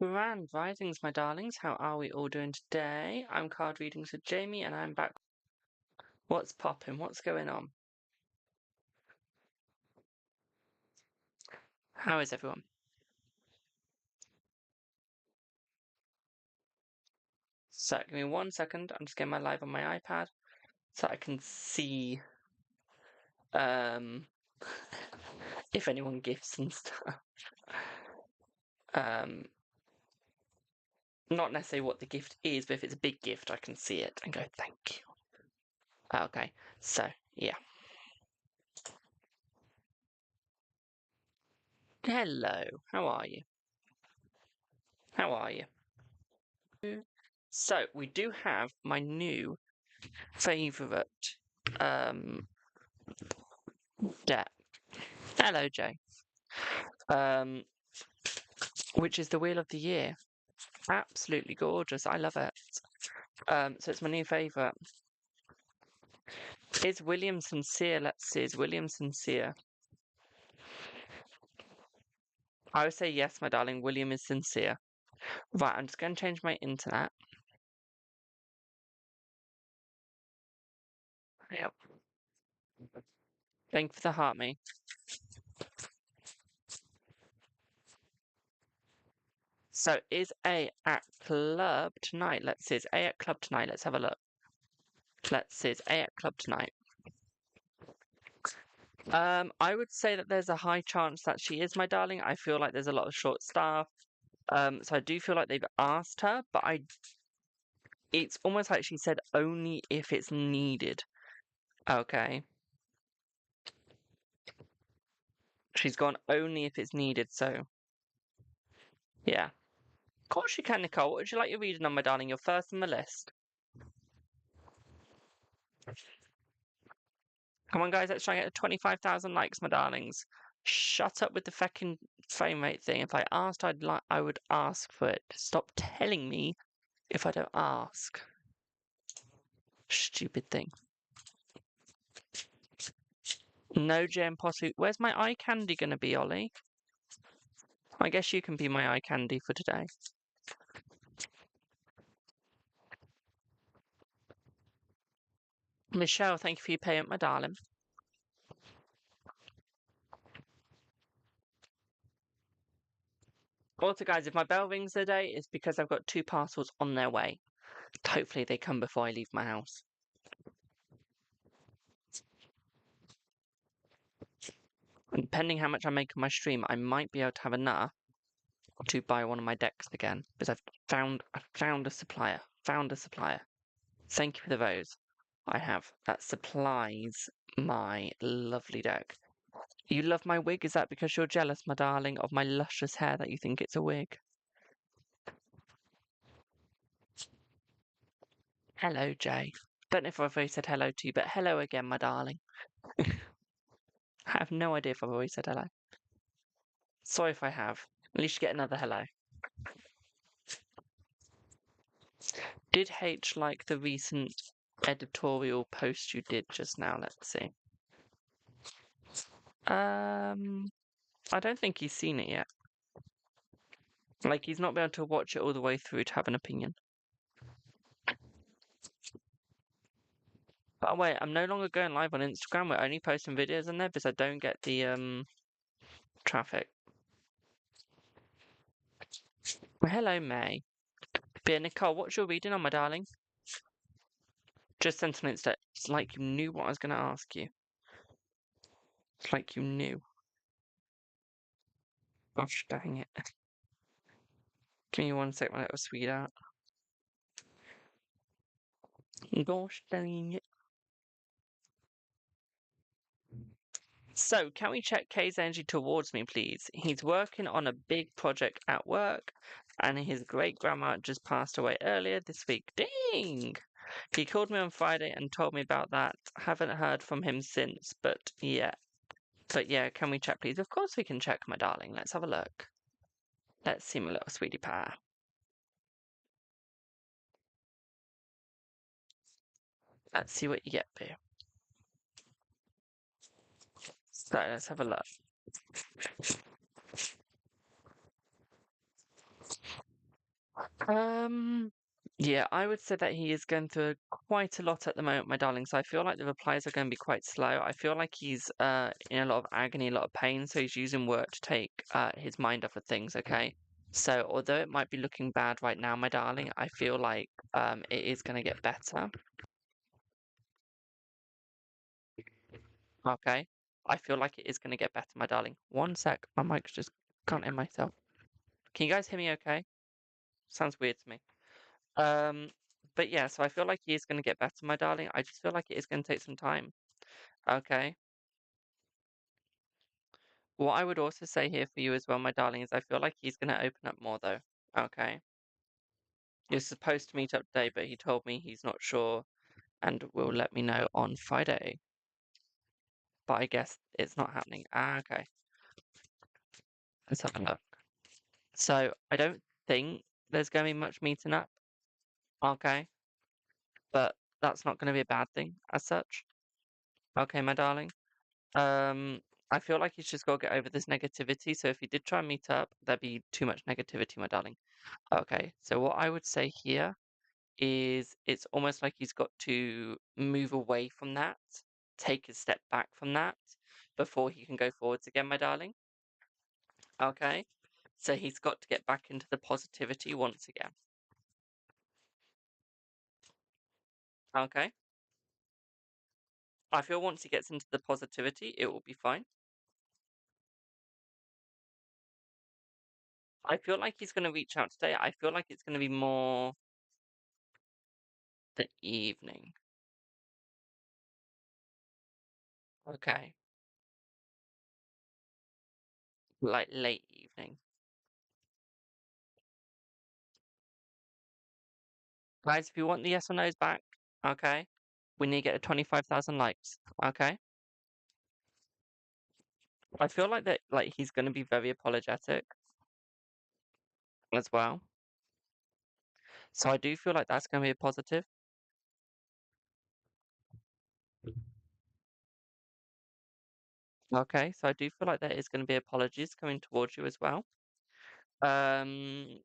Grand Risings, my darlings. How are we all doing today? I'm Card Readings with Jamie, and I'm back. What's popping? What's going on? How is everyone? So, give me 1 second. I'm just getting my live on my iPad so I can see if anyone gifts and stuff. Not necessarily what the gift is, but if it's a big gift, I can see it and go, thank you. Okay, so yeah. Hello, how are you? How are you? So, we do have my new favourite deck. Hello, Jay. Which is the Wheel of the Year. Absolutely gorgeous. I love it. So it's my new favourite. Is William sincere? Let's see. Is William sincere? I would say yes, my darling. William is sincere. Right, I'm just going to change my internet. Yep. Thank you for the heart, me. So is A at club tonight? Let's see. Is A at club tonight? Let's have a look. Let's see. Is A at club tonight? I would say that there's a high chance that she is, my darling. I feel like there's a lot of short staff. So I do feel like they've asked her, but it's almost like she said only if it's needed. Okay. She's gone only if it's needed, so yeah. Of course you can, Nicole. What would you like your reading on, my darling? You're first on the list. Come on, guys, let's try and get to 25,000 likes, my darlings. Shut up with the feckin' frame rate thing. If I asked, I would ask for it. Stop telling me if I don't ask. Stupid thing. No Jam Posse. Where's my eye candy gonna be, Ollie? I guess you can be my eye candy for today. Michelle, thank you for your payment, my darling. Also, guys, if my bell rings today, it's because I've got 2 parcels on their way. Hopefully they come before I leave my house. And depending how much I make on my stream, I might be able to have enough to buy one of my decks again. Because I've found a supplier. Found a supplier. Thank you for the rose. I have. That supplies my lovely deck. You love my wig? Is that because you're jealous, my darling, of my luscious hair that you think it's a wig? Hello, Jay. Don't know if I've already said hello to you, but hello again, my darling. I have no idea if I've already said hello. Sorry if I have. At least you get another hello. Did H like the recent editorial post you did just now? Let's see. I don't think he's seen it yet. Like, he's not been able to watch it all the way through to have an opinion. But wait, I'm no longer going live on Instagram. We're only posting videos on there because I don't get the traffic. Well, hello, May. But Nicole, what's your reading on, my darling? Just sentiments that it's like you knew what I was going to ask you. It's like you knew. Gosh dang it. Give me 1 sec, my little sweetheart. Gosh dang it. So, can we check Kay's energy towards me, please? He's working on a big project at work, and his great-grandma just passed away earlier this week. Ding! He called me on Friday and told me about that. Haven't heard from him since, but yeah. But yeah, can we check, please? Of course we can check, my darling. Let's have a look. Let's see, my little sweetie pie. Let's see what you get, boo. So, let's have a look. Um, yeah, I would say that he is going through quite a lot at the moment, my darling. So I feel like the replies are going to be quite slow. I feel like he's in a lot of agony, a lot of pain. So he's using work to take his mind off of things. Okay. So although it might be looking bad right now, my darling, I feel like it is going to get better. Okay. I feel like it is going to get better, my darling. One sec, my mic's just can't hear myself. Can you guys hear me? Okay. Sounds weird to me. Um, but yeah, so I feel like he is going to get better, my darling. I just feel like it is going to take some time. Okay. What I would also say here for you as well, my darling, is I feel like he's going to open up more though. Okay. You're supposed to meet up today, but he told me he's not sure and will let me know on Friday. But I guess it's not happening. Ah, okay. Let's have a look. So I don't think there's going to be much meeting up. Okay. But that's not going to be a bad thing as such. Okay, my darling. Um, I feel like he's just got to get over this negativity. So if he did try and meet up, there'd be too much negativity, my darling. Okay, so what I would say here is it's almost like he's got to move away from that, take a step back from that before he can go forwards again, my darling. Okay, so he's got to get back into the positivity once again. Okay, I feel once he gets into the positivity, it will be fine. I feel like he's going to reach out today. I feel like it's going to be more the evening. Okay. Like late evening. Guys, if you want the yes or no's back, okay, we need to get to 25,000 likes, okay? I feel like that, like, he's going to be very apologetic as well. So I do feel like that's going to be a positive, okay? So I do feel like there is going to be apologies coming towards you as well. Um,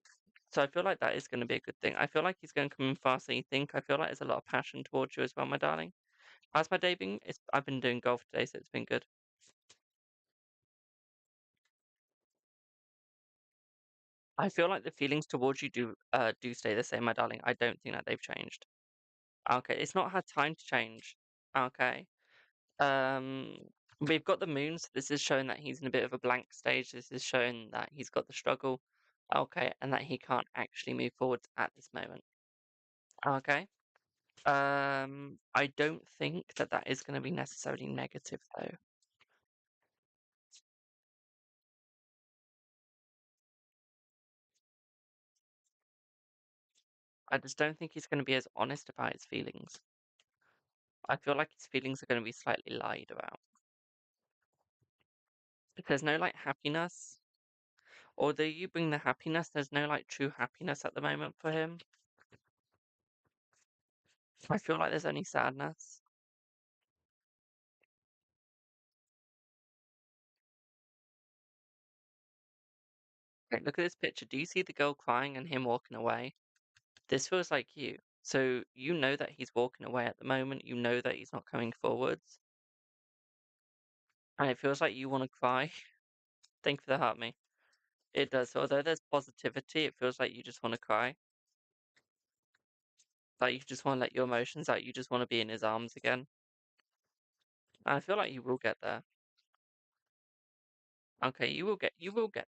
so I feel like that is going to be a good thing. I feel like he's going to come in faster than you think. I feel like there's a lot of passion towards you as well, my darling. How's my day been? I've been doing golf today, so it's been good. I feel like the feelings towards you do stay the same, my darling. I don't think that they've changed. Okay, it's not had time to change. Okay. Um, we've got the moon, so this is showing that he's in a bit of a blank stage. This is showing that he's got the struggle. Okay, and that he can't actually move forward at this moment. Okay. I don't think that that is going to be necessarily negative though. I just don't think he's going to be as honest about his feelings. I feel like his feelings are going to be slightly lied about. There's no like happiness. Although you bring the happiness, there's no like true happiness at the moment for him. I feel like there's only sadness. Like, look at this picture. Do you see the girl crying and him walking away? This feels like you. So you know that he's walking away at the moment. You know that he's not coming forwards. And it feels like you want to cry. Thank you for the heart me. It does. So although there's positivity, it feels like you just want to cry. Like you just want to let your emotions out. You just want to be in his arms again. And I feel like you will get there. Okay, you will get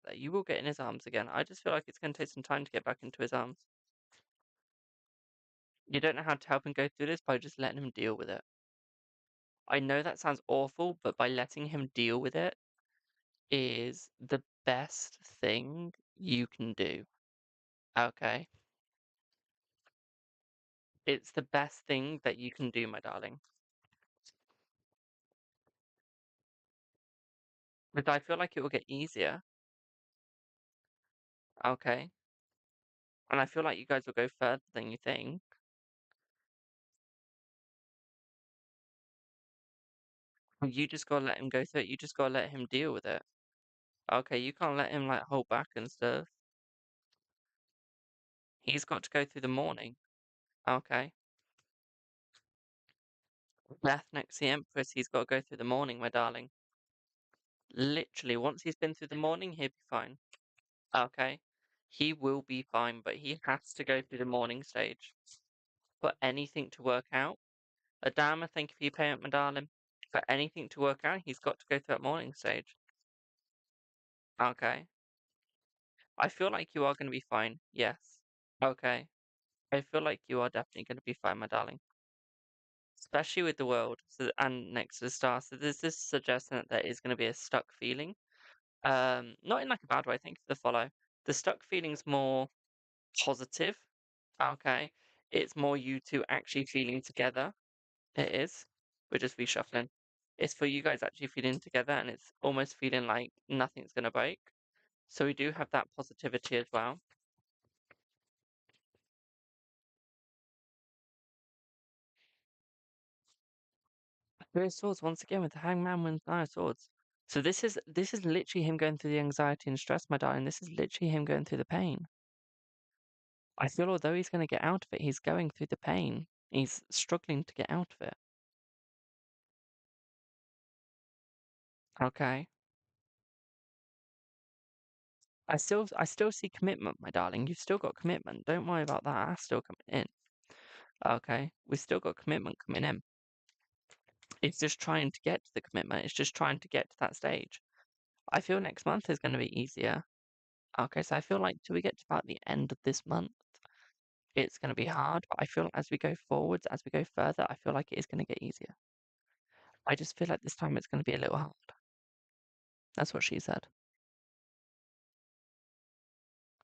there. You will get in his arms again. I just feel like it's going to take some time to get back into his arms. You don't know how to help him go through this by just letting him deal with it. I know that sounds awful, but by letting him deal with it is the best thing you can do. Okay? It's the best thing that you can do, my darling. But I feel like it will get easier. Okay? And I feel like you guys will go further than you think. You just gotta let him go through it. You just gotta let him deal with it. Okay, you can't let him like hold back and stuff. He's got to go through the morning. Okay. Death next to the Empress, he's got to go through the morning, my darling. Literally, once he's been through the morning, he'll be fine. Okay. He will be fine, but he has to go through the morning stage for anything to work out. Adama, thank you for your payment, my darling. For anything to work out, he's got to go through that morning stage. Okay. I feel like you are going to be fine. Yes. Okay. I feel like you are definitely going to be fine, my darling. Especially with the world and next to the star. So there's this suggestion that there is going to be a stuck feeling. Not in like a bad way. Thank you for the follow. The stuck feeling's more positive. Okay. It's more you two actually feeling together. It is. We're just reshuffling. It's for you guys actually feeling together and it's almost feeling like nothing's gonna break. So we do have that positivity as well. Three of Swords once again with the Hangman with Nine of Swords. So this is literally him going through the anxiety and stress, my darling. This is literally him going through the pain. I feel although he's gonna get out of it, he's going through the pain. He's struggling to get out of it. Okay. I still see commitment, my darling. You've still got commitment. Don't worry about that. That's still coming in. Okay. We've still got commitment coming in. It's just trying to get to the commitment. It's just trying to get to that stage. I feel next month is going to be easier. Okay, so I feel like till we get to about the end of this month, it's going to be hard. But I feel as we go forwards, as we go further, I feel like it is going to get easier. I just feel like this time it's going to be a little hard. That's what she said.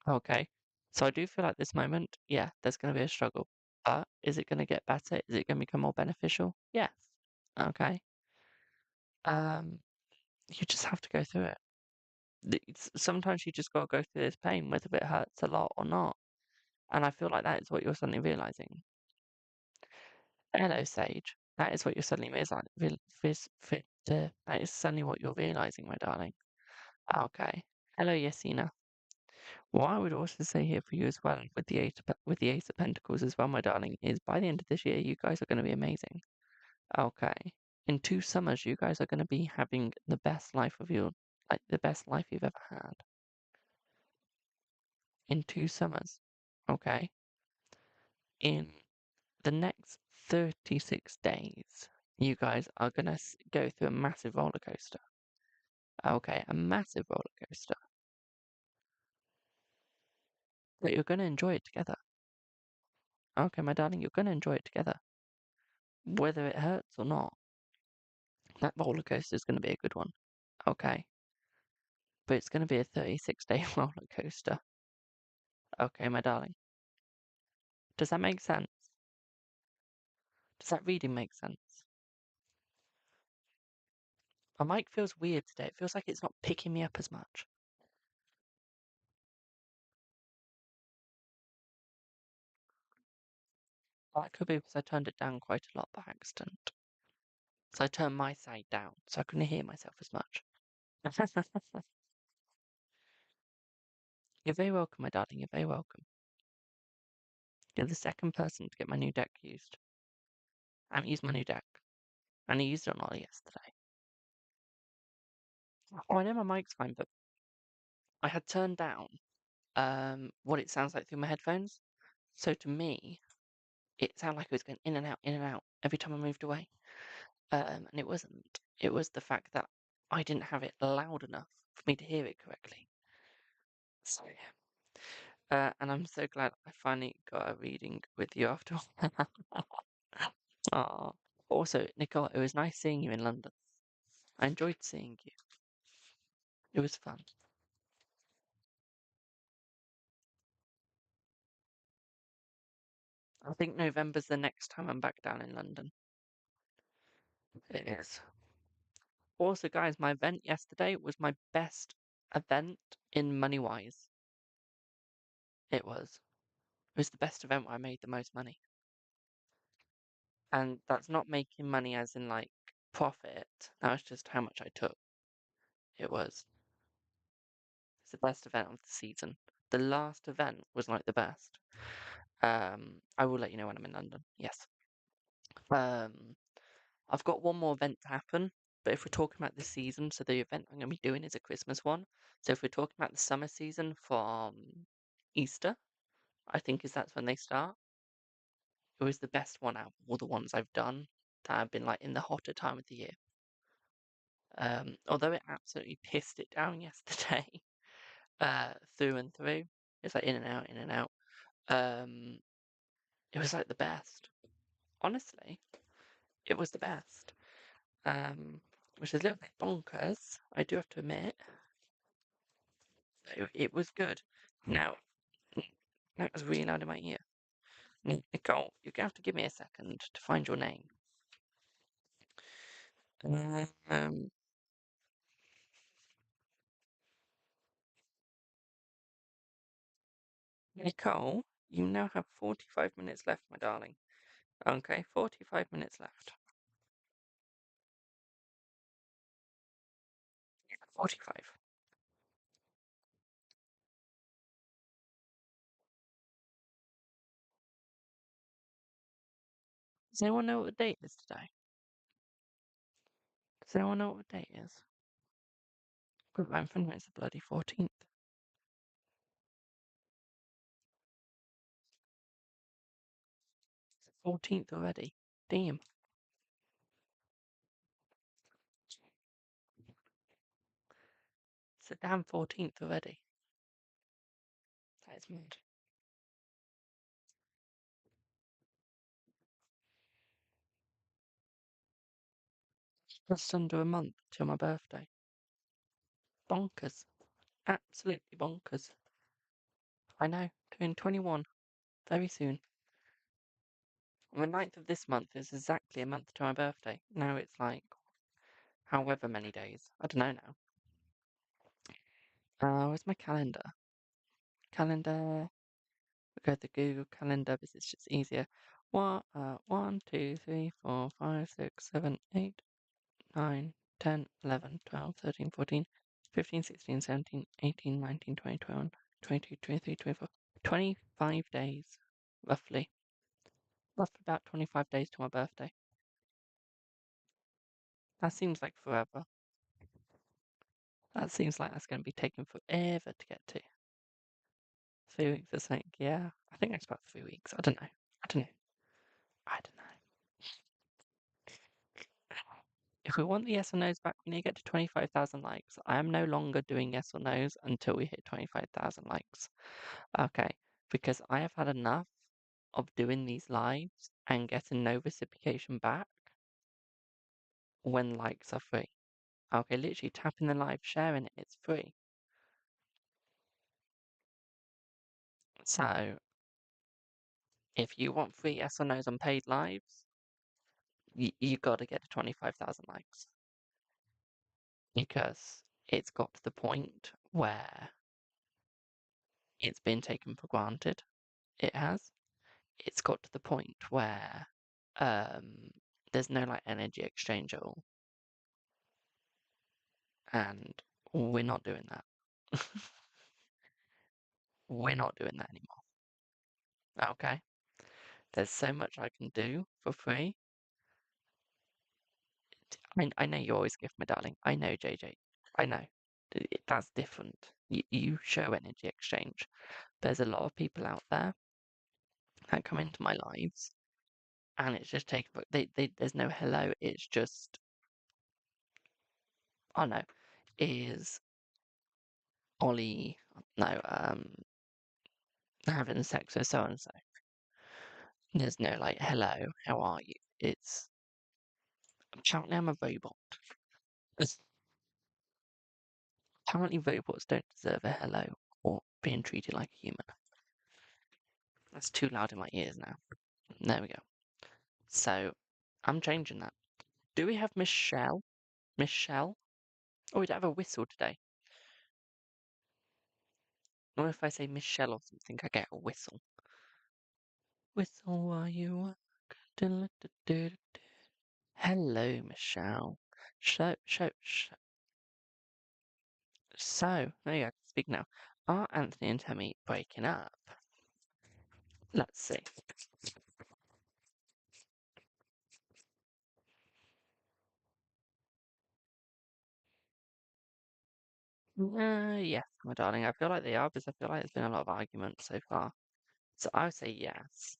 Okay, so I do feel like this moment, yeah, there's going to be a struggle. But is it going to get better? Is it going to become more beneficial? Yes. Okay. Um, you just have to go through it. Sometimes you just got to go through this pain, whether it hurts a lot or not. And I feel like that is what you're suddenly realizing. Hello, Sage. That is what you're suddenly realizing. That is suddenly what you're realizing, my darling. Okay. Hello, Yesina. What I would also say here for you as well, with the Ace of Pentacles as well, my darling, is by the end of this year, you guys are going to be amazing. Okay. In 2 summers, you guys are going to be having the best life of your, like the best life you've ever had. In 2 summers. Okay. In the next 36 days, you guys are going to go through a massive roller coaster. Okay, a massive roller coaster. But you're going to enjoy it together. Okay, my darling, you're going to enjoy it together. Whether it hurts or not, that roller coaster is going to be a good one. Okay. But it's going to be a 36-day roller coaster. Okay, my darling. Does that make sense? Does that reading make sense? My mic feels weird today. It feels like it's not picking me up as much. That could be because I turned it down quite a lot by accident. So I turned my side down, so I couldn't hear myself as much. You're very welcome, my darling. You're very welcome. You're the second person to get my new deck used. I haven't used my new deck. And I used it on Ollie yesterday. Oh, I know my mic's fine, but I had turned down what it sounds like through my headphones. So to me, it sounded like it was going in and out every time I moved away. And it wasn't. It was the fact that I didn't have it loud enough for me to hear it correctly. So yeah. And I'm so glad I finally got a reading with you after all. Aw. Also, Nicole, it was nice seeing you in London. I enjoyed seeing you. It was fun. I think November's the next time I'm back down in London. It is. Also, guys, my event yesterday was my best event in money-wise. It was. It was the best event where I made the most money. And that's not making money as in like profit. That was just how much I took. It was. It's the best event of the season. The last event was like the best. I will let you know when I'm in London. Yes. Um, I've got one more event to happen, but if we're talking about the season, so the event I'm going to be doing is a Christmas one. So if we're talking about the summer season from Easter, I think that's when they start. It was the best one out of all the ones I've done that have been like in the hotter time of the year. Although it absolutely pissed it down yesterday, through and through. It's like in and out, in and out. It was like the best. Honestly, it was the best. Which is a little bit bonkers, I do have to admit. It was good. Now, that was really loud in my ear. Nicole, you're going to have to give me a second to find your name. Um, Nicole, you now have 45 minutes left, my darling. Okay, 45 minutes left. 45. Does anyone know what the date is today? Does anyone know what the date is? But I'm thinking it's the bloody 14th. 14th already. Damn. It's the damn 14th already. That is mad. Just under a month till my birthday. Bonkers. Absolutely bonkers. I know. Turning 21 very soon. On the 9th of this month is exactly a month to my birthday. Now it's like however many days. I don't know now. Where's my calendar? Calendar. We go to Google Calendar because it's just easier. 1, 2, 3, 4, 5, 6, 7, 8, 9, 10, 11, 12, 13, 14, 15, 16, 17, 18, 19, 20, 21, 22, 23, 24, 25 days, roughly. Roughly about 25 days to my birthday. That seems like forever. That seems like that's going to be taking forever to get to. 3 weeks or something, yeah. I think it's about 3 weeks. I don't know. I don't know. I don't know. If we want the yes or no's back, we need to get to 25,000 likes. I am no longer doing yes or no's until we hit 25,000 likes. Okay, because I have had enough of doing these lives and getting no reciprocation back when likes are free. Okay, literally tapping the live, sharing it, it's free. So, if you want free yes or no's on paid lives, you got to get to 25,000 likes. Because it's got to the point where it's been taken for granted. It has. It's got to the point where there's no like energy exchange at all. And we're not doing that. We're not doing that anymore. Okay? There's so much I can do for free. I know you always gift, my darling. I know, JJ. I know. That's different. You show energy exchange. There's a lot of people out there that come into my lives and it's just taken, there's no hello. It's just, I know, is Ollie, no, having sex with so and so. There's no like, hello, how are you? It's apparently I'm a robot. It's, apparently robots don't deserve a hello or being treated like a human. That's too loud in my ears now. There we go. So I'm changing that. Do we have Michelle? Michelle? Oh, we don't have a whistle today. Or if I say Michelle or something, I get a whistle. Whistle while you work. Hello, Michelle. So, there you go. Speak now. Are Anthony and Tammy breaking up? Let's see. Yes, my darling. I feel like they are because I feel like there's been a lot of arguments so far. So I would say yes.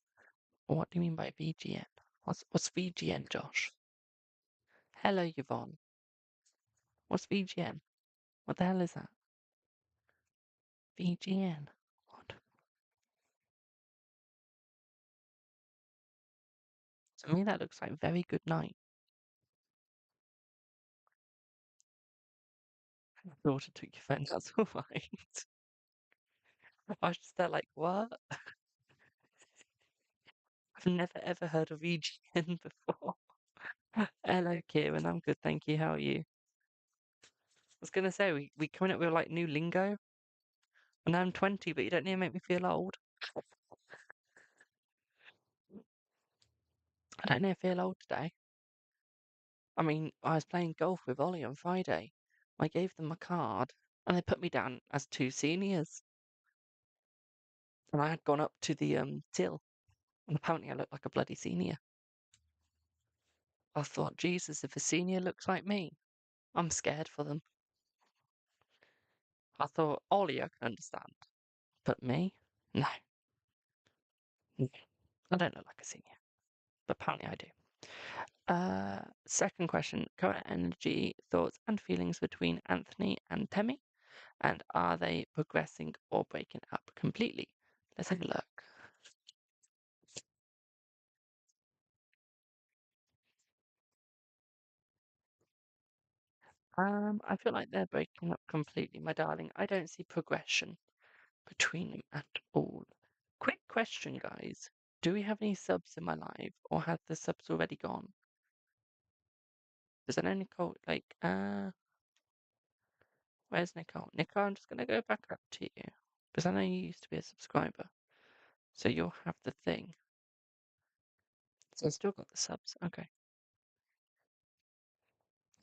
What do you mean by VGN? What's VGN, Josh? Hello, Yvonne. What's VGN? What the hell is that? VGN. What? To me, that looks like very good night. My daughter took your phone. That's all right. I was just there like, what? I've never ever heard of VGN before. Hello, Kieran. I'm good, thank you. How are you? I was gonna say we coming up with like new lingo, and I'm 20, but you don't need to make me feel old. I don't need to feel old today. I mean, I was playing golf with Ollie on Friday. I gave them a card, and they put me down as two seniors. And I had gone up to the till, and apparently I looked like a bloody senior. I thought, Jesus, if a senior looks like me, I'm scared for them. I thought, Ollie, I can understand, but me, no. No. I don't look like a senior, but apparently I do. Second question, current energy, thoughts and feelings between Anthony and Temmie, and are they progressing or breaking up completely? Let's have a look. I feel like they're breaking up completely, my darling. I don't see progression between them at all. Quick question, guys. Do we have any subs in my live, or have the subs already gone? Does I know Nicole, where's Nicole? Nicole, I'm just gonna go back up to you. Because I know you used to be a subscriber. So you'll have the thing. So I've still got the subs. Okay.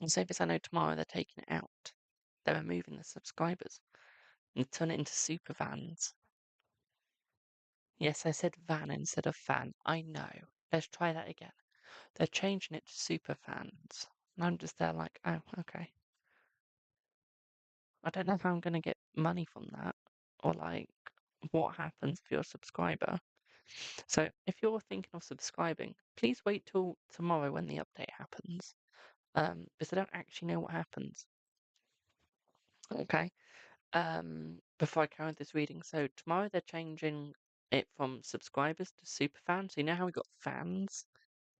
And say this, I know tomorrow they're taking it out. They're removing the subscribers and turn it into super vans. Yes, I said van instead of fan. I know. Let's try that again. They're changing it to super fans. And I'm just there like, oh, okay. I don't know how I'm going to get money from that, or like what happens if you're a subscriber. So if you're thinking of subscribing, please wait till tomorrow when the update happens, because I don't actually know what happens. Okay. Before I carry on this reading, so tomorrow they're changing it from subscribers to super fans. So you know how we got fans?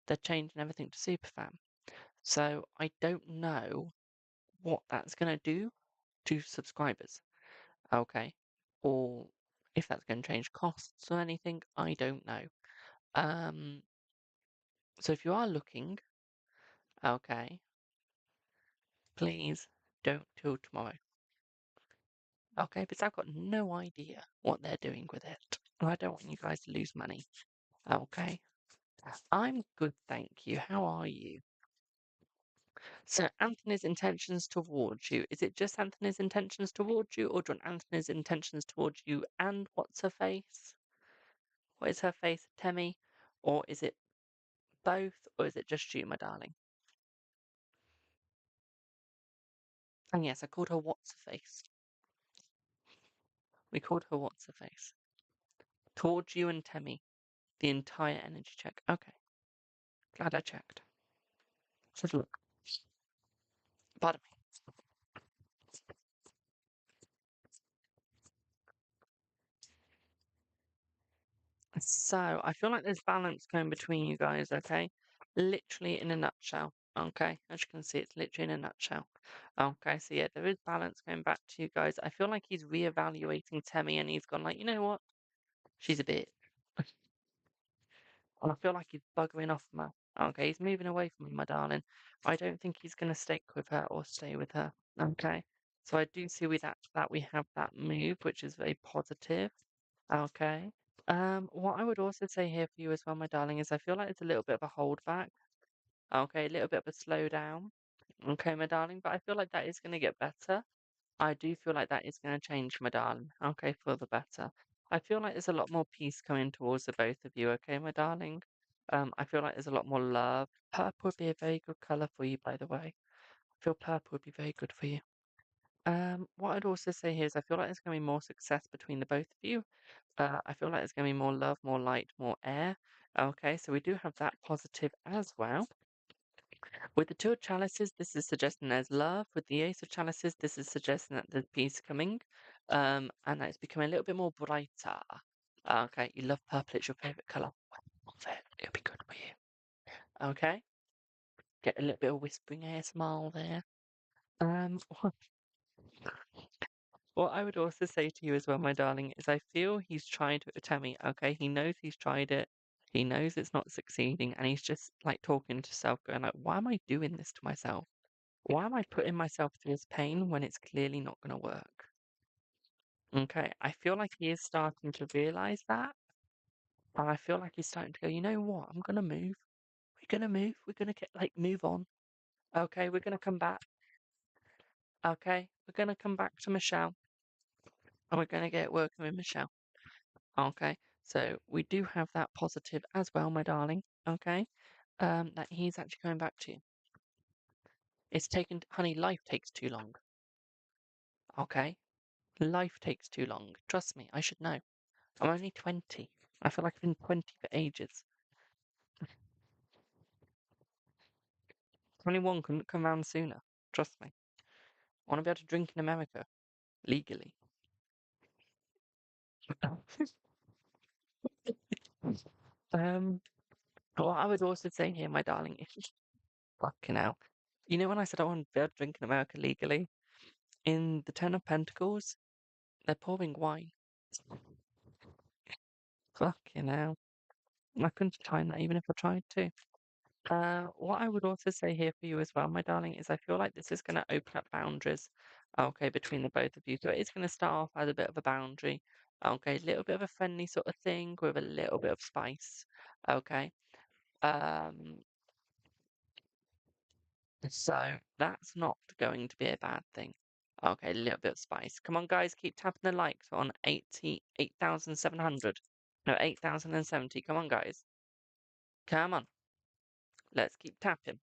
They're changing everything to super fan. So I don't know what that's going to do to subscribers. Okay. Or if that's going to change costs or anything, I don't know. Um, so if you are looking, okay, please don't till tomorrow. Okay, because I've got no idea what they're doing with it. And I don't want you guys to lose money. Okay. I'm good, thank you. How are you? So Anthony's intentions towards you. Is it just Anthony's intentions towards you, or do you want Anthony's intentions towards you and what's her face? What is her face, Temmie? Or is it both, or is it just you, my darling? And yes, I called her what's her face. We called her what's her face. Towards you and Temmie. The entire energy check. Okay. Glad I checked. Let's have a look. Pardon me. So I feel like there's balance going between you guys, okay? Literally in a nutshell. Okay, as you can see, it's literally in a nutshell. Okay, so yeah, there is balance going back to you guys. I feel like he's reevaluating Temmie and he's gone like, you know what? She's a bitch. And I feel like he's buggering off from her. Okay, he's moving away from me, my darling. I don't think he's going to stick with her or stay with her. Okay, so I do see with that we have that move, which is very positive. Okay. What I would also say here for you as well, my darling, is I feel like it's a little bit of a holdback. Okay, a little bit of a slowdown. Okay, my darling, but I feel like that is going to get better. I do feel like that is going to change, my darling. Okay, for the better. I feel like there's a lot more peace coming towards the both of you. Okay, my darling. I feel like there's a lot more love. Purple would be a very good color for you, by the way. I feel purple would be very good for you. What I'd also say here is I feel like there's going to be more success between the both of you. I feel like there's going to be more love, more light, more air. Okay, so we do have that positive as well. With the two of chalices, this is suggesting there's love. With the ace of chalices, this is suggesting that there's peace coming, and that it's becoming a little bit more brighter. Okay, you love purple; it's your favorite color. Love it. It'll be good for you. Okay, get a little bit of whispering ASMR there. Um, what I would also say to you as well, my darling, is I feel he's trying to tell me. Okay, he knows he's tried it. He knows it's not succeeding, and he's just like talking to himself, going like, "Why am I doing this to myself? Why am I putting myself through this pain when it's clearly not going to work?" Okay, I feel like he is starting to realize that. And I feel like he's starting to go, you know what? I'm going to move. We're going to move. We're going to get, like, move on. Okay, we're going to come back. Okay, we're going to come back to Michelle. And we're going to get working with Michelle. Okay, so we do have that positive as well, my darling. Okay, that he's actually coming back to you. It's taken, honey, life takes too long. Okay, life takes too long. Trust me, I should know. I'm only 20. I feel like I've been 20 for ages. 21 couldn't come round sooner. Trust me. I want to be able to drink in America legally. um, what I would also say here, my darling, is fucking hell. You know when I said I want to be able to drink in America legally? In the Ten of Pentacles, they're pouring wine. Fucking hell. I couldn't time that even if I tried to. What I would also say here for you as well, my darling, is I feel like this is going to open up boundaries, okay, between the both of you. So it's going to start off as a bit of a boundary, okay, a little bit of a friendly sort of thing with a little bit of spice, okay. Um, so that's not going to be a bad thing. Okay, a little bit of spice. Come on, guys, keep tapping the likes on 88,700. No, 8,070. Come on, guys. Come on. Let's keep tapping.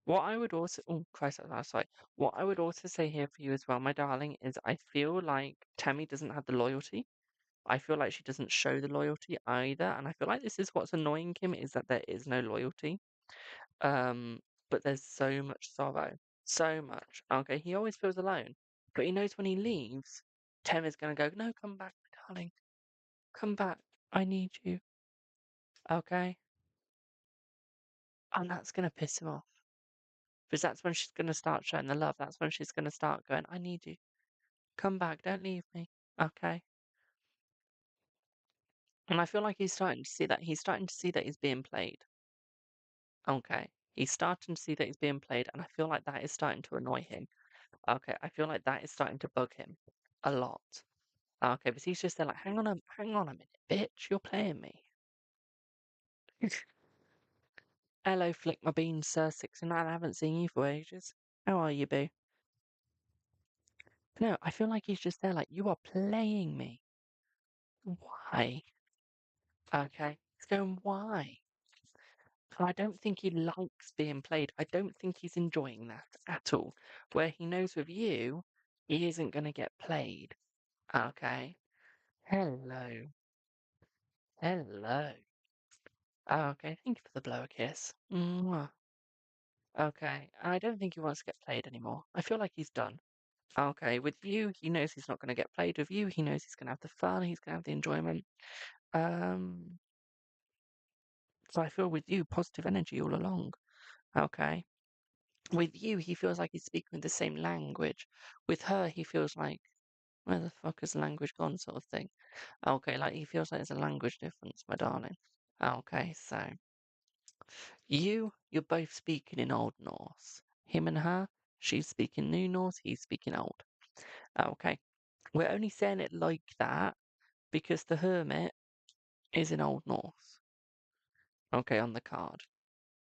What I would also, oh Christ, that's sorry. What I would also say here for you as well, my darling, is I feel like Tammy doesn't have the loyalty. I feel like she doesn't show the loyalty either, and I feel like this is what's annoying him is that there is no loyalty. Um, but there's so much sorrow, so much. Okay, he always feels alone, but he knows when he leaves, Tem is gonna go, no, come back, my darling, come back. I need you. Okay, and that's gonna piss him off because that's when she's gonna start showing the love. That's when she's gonna start going, I need you. Come back, don't leave me. Okay. And I feel like he's starting to see that. He's starting to see that he's being played. Okay. He's starting to see that he's being played, and I feel like that is starting to annoy him. Okay. I feel like that is starting to bug him a lot. Okay, because he's just there like, hang on a minute, bitch, you're playing me. Hello, Flick my beans, Sir 69. I haven't seen you for ages. How are you, boo? No, I feel like he's just there like, you are playing me. Why? Okay. He's going, why? I don't think he likes being played. I don't think he's enjoying that at all. Where he knows with you, he isn't going to get played. Okay. Hello. Hello. Okay. Thank you for the blower kiss. Mwah. Okay. I don't think he wants to get played anymore. I feel like he's done. Okay. With you, he knows he's not going to get played. With you, he knows he's going to have the fun. He's going to have the enjoyment. Um. So I feel with you, positive energy all along. Okay. With you, he feels like he's speaking the same language. With her, he feels like, where the fuck has the language gone, sort of thing. Okay, like he feels like there's a language difference, my darling. Okay, so you're both speaking in Old Norse. Him and her, she's speaking New Norse, he's speaking Old. Okay, we're only saying it like that because the Hermit is in Old Norse. Okay, on the card.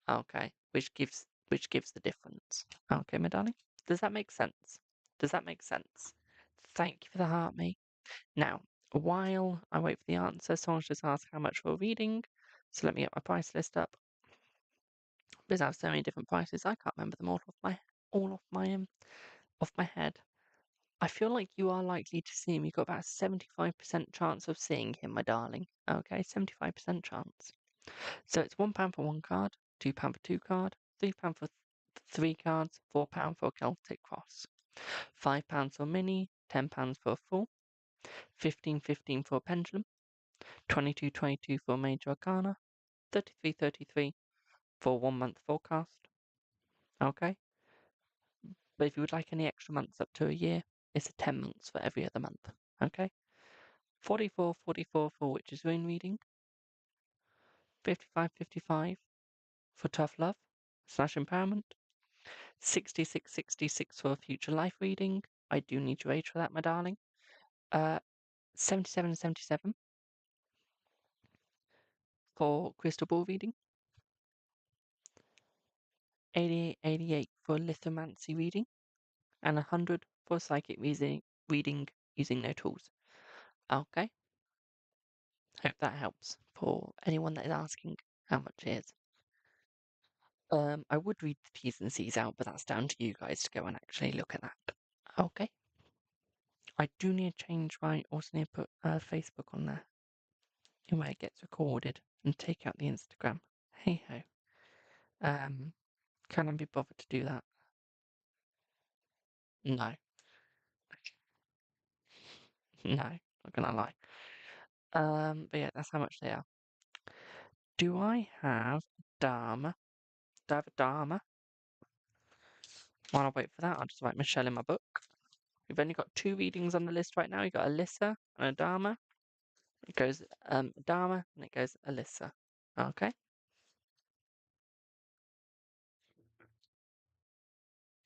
Okay, which gives which gives the difference. Okay, my darling? Does that make sense? Does that make sense? Thank you for the heart, mate. Now, while I wait for the answer, someone's just asked how much we're reading. So let me get my price list up. Because I have so many different prices, I can't remember them off my head. I feel like you are likely to see him. You've got about a 75% chance of seeing him, my darling. Okay, 75% chance. So it's £1 for one card, £2 for two card, £3 for three cards, £4 for Celtic Cross, £5 for mini, £10 for a full, 15 for a pendulum, 22 for a major arcana, 33 for 1 month forecast. Okay, but if you would like any extra months up to a year, it's a 10 months for every other month. Okay, 44 for Witch's Rune reading, 55 for Tough Love / Empowerment, 66 for Future Life reading. I do need your age for that, my darling. 77 for Crystal Ball reading, 88 for lithomancy reading, and 100 for psychic reading using no tools. Okay. Hope that helps for anyone that is asking how much it is. I would read the T's and C's out, but that's down to you guys to go and actually look at that. Okay. I do need to change my, also need to put Facebook on there in where it gets recorded and take out the Instagram. Hey ho. Can I be bothered to do that? No. No, not gonna lie. But yeah, that's how much they are. Do I have Dharma? Do I have a Dharma? While I wait for that, I'll just write Michelle in my book. We've only got 2 readings on the list right now. You've got Alyssa and a Dharma. It goes Dharma and it goes Alyssa. Okay.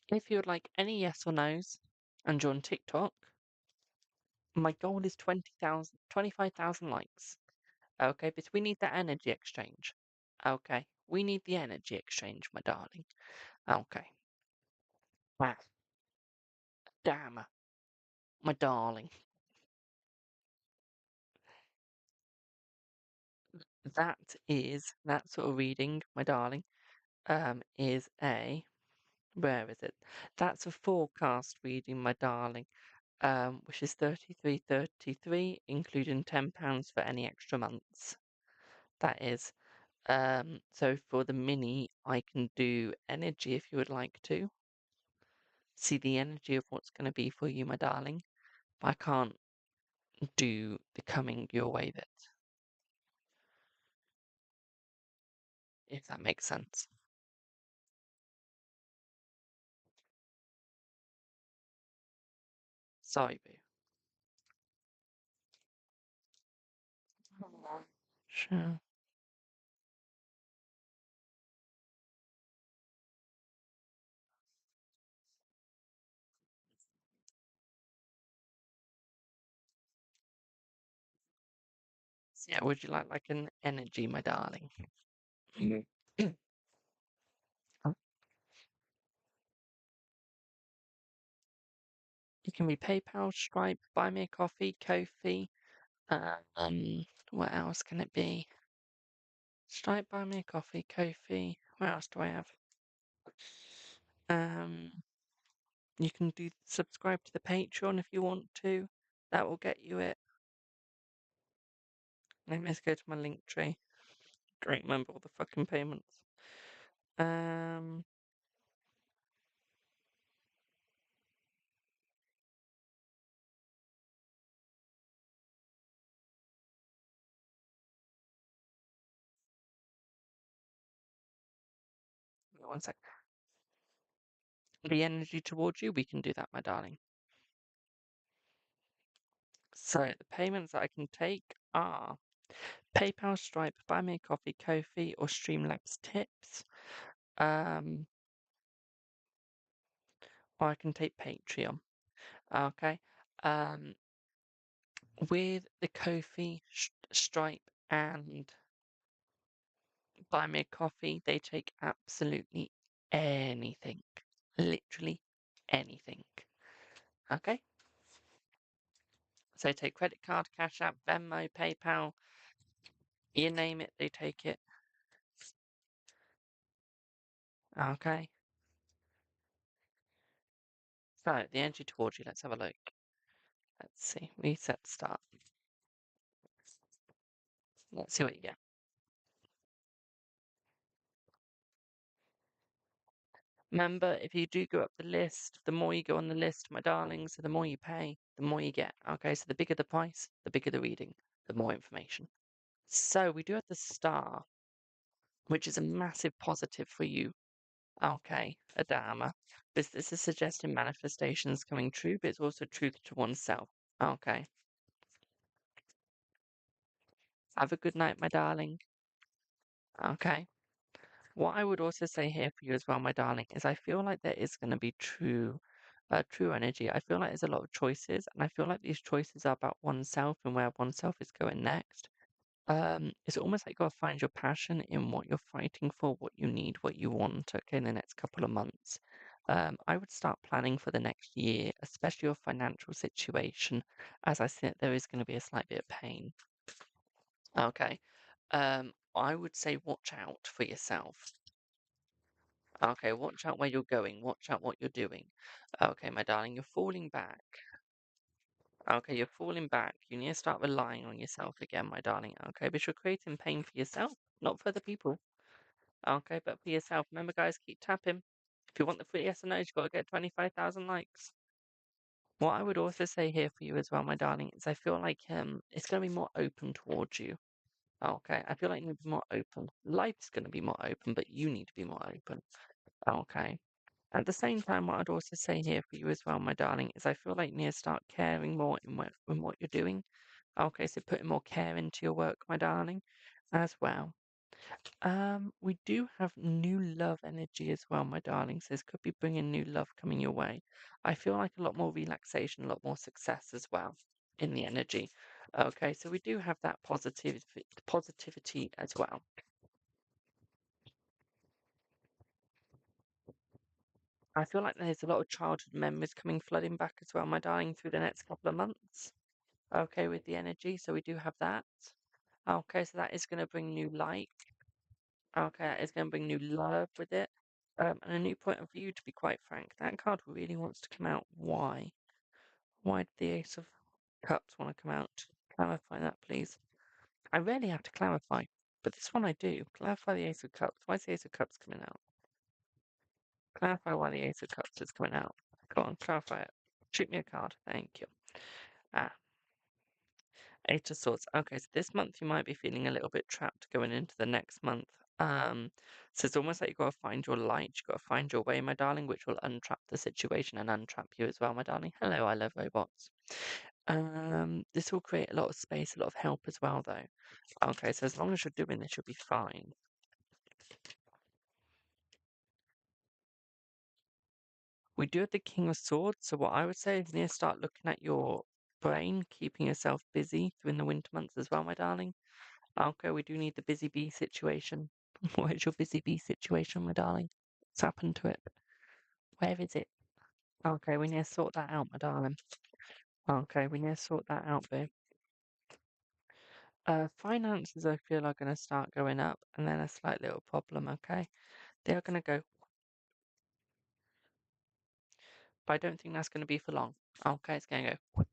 If you would like any yes or no's and you're on TikTok, my goal is 25,000 likes. Okay, because we need that energy exchange. Okay, we need the energy exchange, my darling. Okay. Wow. Damn, my darling. That sort of reading, my darling, is where is it? That's a forecast reading, my darling, which is 33, including £10 for any extra months. That is. So for the mini, I can do energy if you would like to. See the energy of what's going to be for you, my darling. But I can't do the coming your way bit, if that makes sense. Sorry, boo. Sure. So yeah, would you like an energy, my darling? Mhm. It can be PayPal, Stripe, Buy Me a Coffee, Ko-fi. What else can it be? Stripe, Buy Me a Coffee, Ko-fi. What else do I have? Um, you can subscribe to the Patreon if you want to. That will get you it. Let me just go to my link tree. Don't remember all the fucking payments. Um, one sec. The energy towards you, we can do that, my darling. So the payments that I can take are PayPal, Stripe, Buy Me a Coffee, Ko-fi, or Streamlabs Tips. Or I can take Patreon. Okay. Um, with the Ko-fi, Stripe, and Buy Me a Coffee, they take absolutely anything. Literally anything. Okay? So take credit card, Cash App, Venmo, PayPal, you name it, they take it. Okay? So the energy towards you, let's have a look. Let's see. Reset start. Let's see what you get. Remember, if you do go up the list, the more you go on the list, my darlings, the more you pay, the more you get. Okay, so the bigger the price, the bigger the reading, the more information. So we do have the star, which is a massive positive for you. Okay, Adama. This is suggesting manifestations coming true, but it's also truth to oneself. Okay. Have a good night, my darling. Okay. What I would also say here for you as well, my darling, is I feel like there is going to be true energy. I feel like there's a lot of choices, and I feel like these choices are about oneself and where oneself is going next. It's almost like you got to find your passion in what you're fighting for, what you need, what you want, okay, in the next couple of months. I would start planning for the next year, especially your financial situation, as I think there is going to be a slight bit of pain. Okay. I would say watch out for yourself. Okay, watch out where you're going. Watch out what you're doing. Okay, my darling, you're falling back. Okay, you're falling back. You need to start relying on yourself again, my darling. Okay, but you're creating pain for yourself, not for other people. Okay, but for yourself. Remember, guys, keep tapping. If you want the free yes or no, you've got to get 25,000 likes. What I would also say here for you as well, my darling, is I feel like it's going to be more open towards you. Okay, I feel like you need to be more open. Life's going to be more open, but you need to be more open. Okay. At the same time, what I'd also say here for you as well, my darling, is I feel like you need to start caring more in what you're doing. Okay, so putting more care into your work, my darling, as well. We do have new love energy as well, my darling. So this could be bringing new love coming your way. I feel like a lot more relaxation, a lot more success as well in the energy. Okay, so we do have that positivity as well. I feel like there's a lot of childhood memories coming flooding back as well, my darling, through the next couple of months. Okay, with the energy, so we do have that. Okay, so that is going to bring new light. Okay, that is going to bring new love with it. And a new point of view, to be quite frank. That card really wants to come out. Why? Why did the Ace of Cups want to come out? Clarify that, please. I rarely have to clarify, but this one I do. Clarify the Ace of Cups. Why is the Ace of Cups coming out? Clarify why the Ace of Cups is coming out. Go on, clarify it. Shoot me a card. Thank you. Ah, Eight of Swords. Okay, so this month you might be feeling a little bit trapped going into the next month. So it's almost like you've got to find your light, you've got to find your way, my darling, which will untrap the situation and untrap you as well, my darling. Hello, I love robots. This will create a lot of space, a lot of help as well, though. Okay, so as long as you're doing this, you'll be fine. We do have the King of Swords, so what I would say is you need to start looking at your brain, keeping yourself busy during the winter months as well, my darling. Okay, we do need the busy bee situation. What is your busy bee situation, my darling? What's happened to it? Where is it? Okay, we need to sort that out, my darling. Okay, we need to sort that out, babe. Finances, I feel, are going to start going up, and then a slight little problem, okay? They are going to go, but I don't think that's going to be for long. Okay, it's going to go,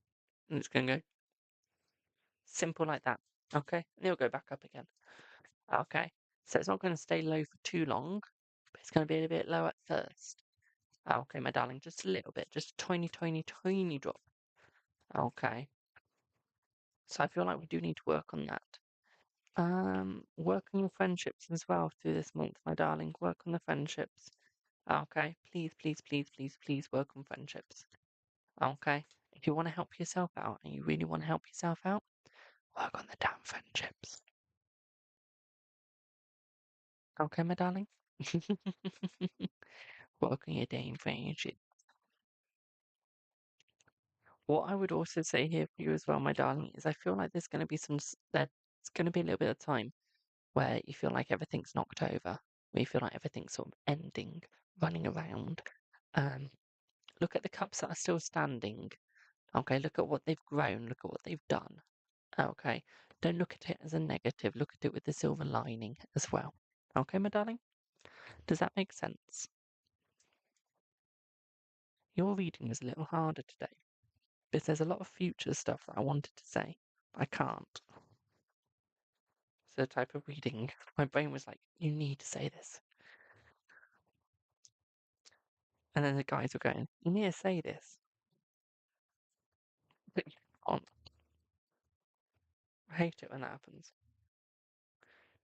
and it's going to go simple like that. Okay, and it'll go back up again. Okay, so it's not going to stay low for too long, but it's going to be a bit low at first. Okay, my darling, just a little bit, just a tiny, tiny, tiny drop. Okay. So I feel like we do need to work on that. Work on your friendships as well through this month, my darling. Work on the friendships. Okay. Please, please, please, please, please work on friendships. Okay. If you want to help yourself out and you really want to help yourself out, work on the damn friendships. Okay, my darling? Work on your damn friendships. What I would also say here for you as well, my darling, is I feel like there's going to be there's going to be a little bit of time where you feel like everything's knocked over. where you feel like everything's sort of ending, running around. Look at the cups that are still standing. Okay, look at what they've grown, look at what they've done. Okay, don't look at it as a negative, look at it with the silver lining as well. Okay, my darling? Does that make sense? Your reading is a little harder today because there's a lot of future stuff that I wanted to say, but I can't. It's the type of reading my brain was like, you need to say this. And then the guys were going, you need to say this. But you can't. I hate it when that happens.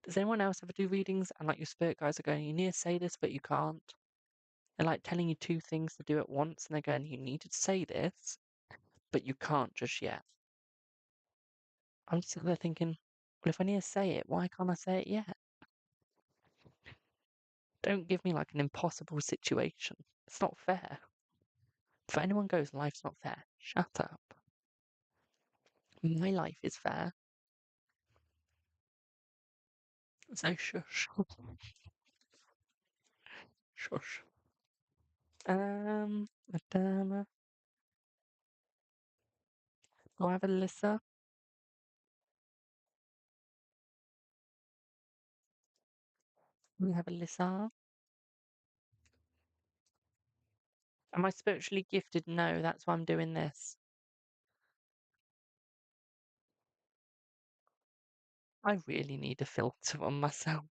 Does anyone else ever do readings and like your spirit guides are going, you need to say this, but you can't? They're like telling you two things to do at once, and they're going, you need to say this, but you can't just yet. I'm just there thinking, well, if I need to say it, why can't I say it yet? Don't give me like an impossible situation. It's not fair. If anyone goes, life's not fair, shut up. My life is fair. So shush. Shush. Madonna. Do I have Alyssa? We have Alyssa. Am I spiritually gifted? No, that's why I'm doing this. I really need a filter on myself.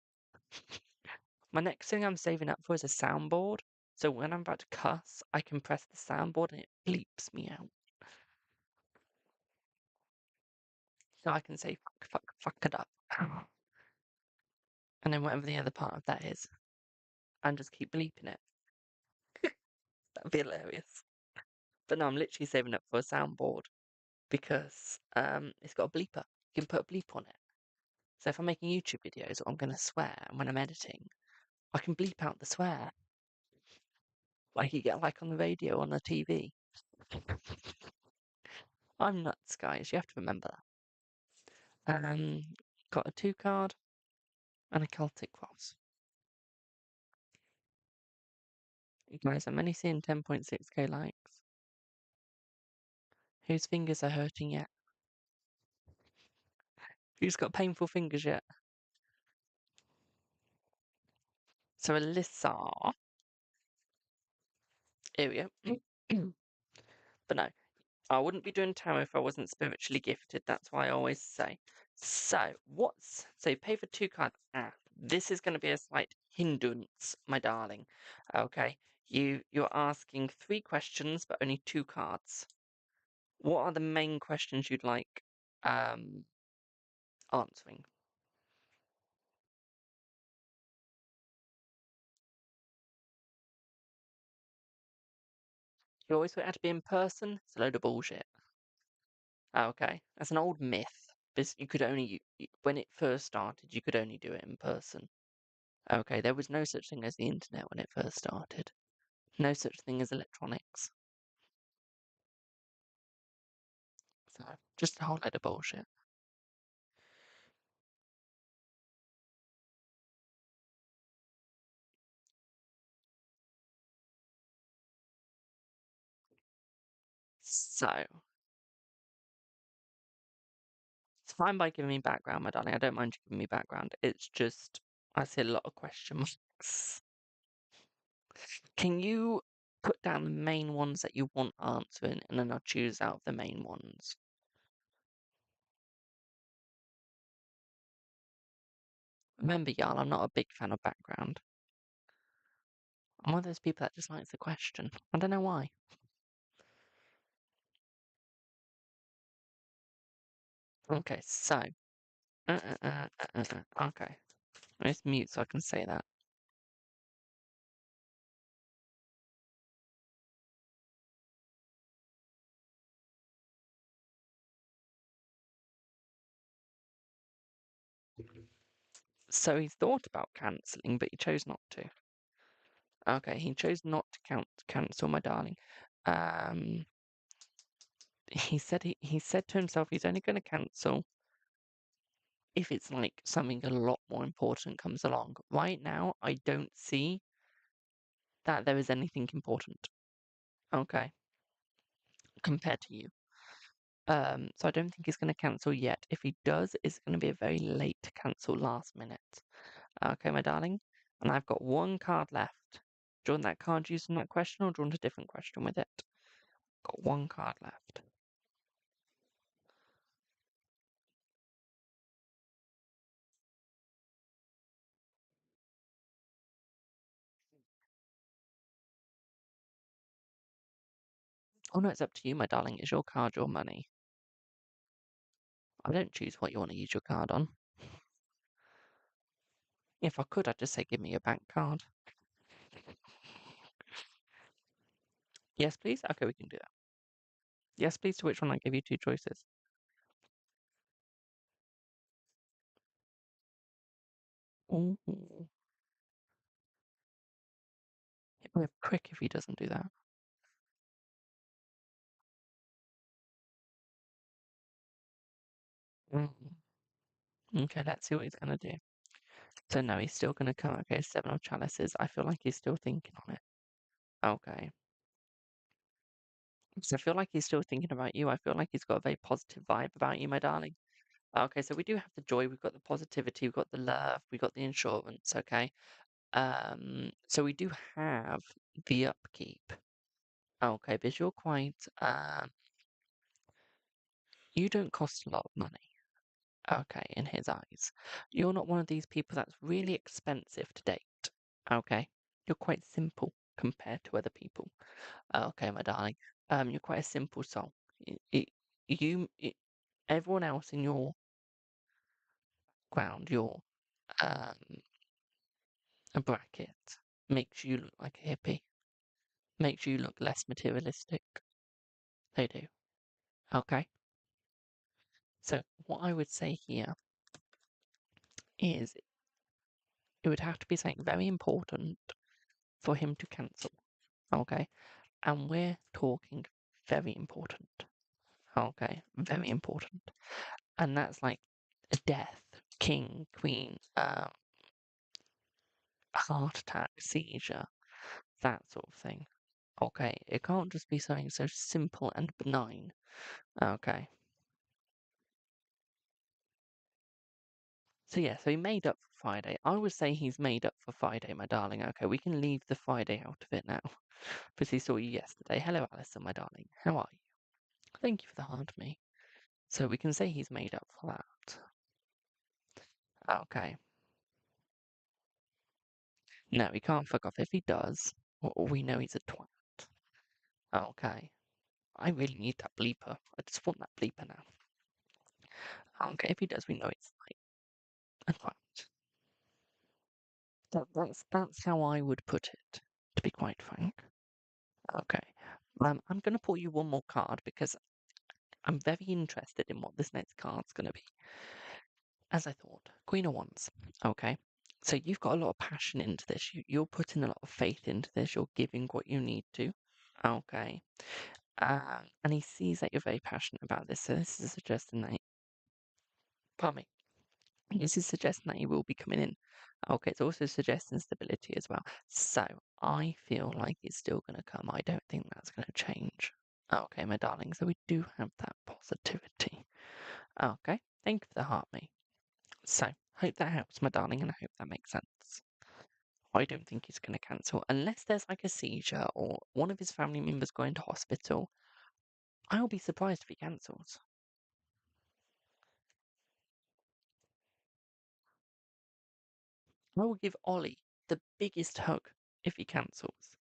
My next thing I'm saving up for is a soundboard. So when I'm about to cuss, I can press the soundboard and it bleeps me out. So I can say fuck it up. And then whatever the other part of that is, and just keep bleeping it. That'd be hilarious. But no, I'm literally saving up for a soundboard because it's got a bleeper. You can put a bleep on it. So if I'm making YouTube videos or I'm going to swear and when I'm editing, I can bleep out the swear. Like you get like on the radio on the TV. I'm nuts, guys. You have to remember that. Got a 2 card and a Celtic Cross. Guys, I'm only seeing 10.6k likes. Whose fingers are hurting yet? Who's got painful fingers yet? So Alyssa. Here we go. But no, I wouldn't be doing tarot if I wasn't spiritually gifted. That's why I always say. So you pay for 2 cards. This is going to be a slight hindrance, my darling. Okay, you're asking 3 questions, but only 2 cards. What are the main questions you'd like answering? You always thought it had to be in person? It's a load of bullshit. Okay, that's an old myth. Because you could only, when it first started, you could only do it in person. Okay, there was no such thing as the internet when it first started. No such thing as electronics. So, just a whole load of bullshit. So, it's fine by giving me background, my darling. I don't mind you giving me background. It's just, I see a lot of question marks. Can you put down the main ones that you want answering, and then I'll choose out the main ones? Remember, y'all, I'm not a big fan of background. I'm one of those people that just likes the question. I don't know why. Okay, so. Okay. Let's mute so I can say that. So he thought about cancelling, but he chose not to. Okay, he chose not to cancel, my darling. He said he said to himself he's only going to cancel if it's like something a lot more important comes along. Right now, I don't see that there is anything important. Okay, compared to you. So I don't think he's going to cancel yet. If he does, it's going to be a very late cancel last minute. Okay, my darling. And I've got one card left. Do you want that card used in that question or do you want a different question with it? Got one card left. Oh no, it's up to you, my darling. It's your card, your money. I don't choose what you want to use your card on. If I could, I'd just say give me your bank card. Yes, please? Okay, we can do that. Yes, please, to which one I give you two choices. Ooh. Hit me up quick if he doesn't do that. Mm. Okay, let's see what he's going to do. So no, he's still going to come. Okay, seven of chalices. I feel like he's still thinking on it. Okay. So I feel like he's still thinking about you. I feel like he's got a very positive vibe about you, my darling. Okay, so we do have the joy, we've got the positivity, we've got the love, we've got the insurance, okay? So we do have the upkeep. Okay, because you're quite you don't cost a lot of money. Okay, in his eyes. You're not one of these people that's really expensive to date. Okay. You're quite simple compared to other people. Okay, my darling. You're quite a simple soul. You, everyone else in your ground, your um, a bracket, makes you look like a hippie, makes you look less materialistic. They do. Okay. So what I would say here is it would have to be something very important for him to cancel. Okay. And we're talking very important. Okay. Very important. And that's like a death, king, queen, heart attack, seizure, that sort of thing. Okay, it can't just be something so simple and benign. Okay. So yeah, so he made up for Friday. I would say he's made up for Friday, my darling. Okay, we can leave the Friday out of it now. Because he saw you yesterday. Hello, Alison, my darling. How are you? Thank you for the heart, me. So we can say he's made up for that. Okay. No, he can't fuck off. If he does, we know he's a twat. Okay. I really need that bleeper. I just want that bleeper now. Okay, if he does, we know it's like a twat. That's how I would put it, to be quite frank. Okay. I'm going to pull you one more card because I'm very interested in what this next card's going to be. As I thought, Queen of Wands. Okay. So you've got a lot of passion into this. You're putting a lot of faith into this. You're giving what you need to. Okay. And he sees that you're very passionate about this. So this is suggesting that, pardon me, this is suggesting that he will be coming in. Okay, it's also suggesting stability as well. So I feel like it's still going to come. I don't think that's going to change. Okay, my darling. So we do have that positivity. Okay, thank you for the heart, me. So hope that helps, my darling, and I hope that makes sense. I don't think he's going to cancel unless there's like a seizure or one of his family members going to hospital. I'll be surprised if he cancels. I will give Ollie the biggest hug if he cancels.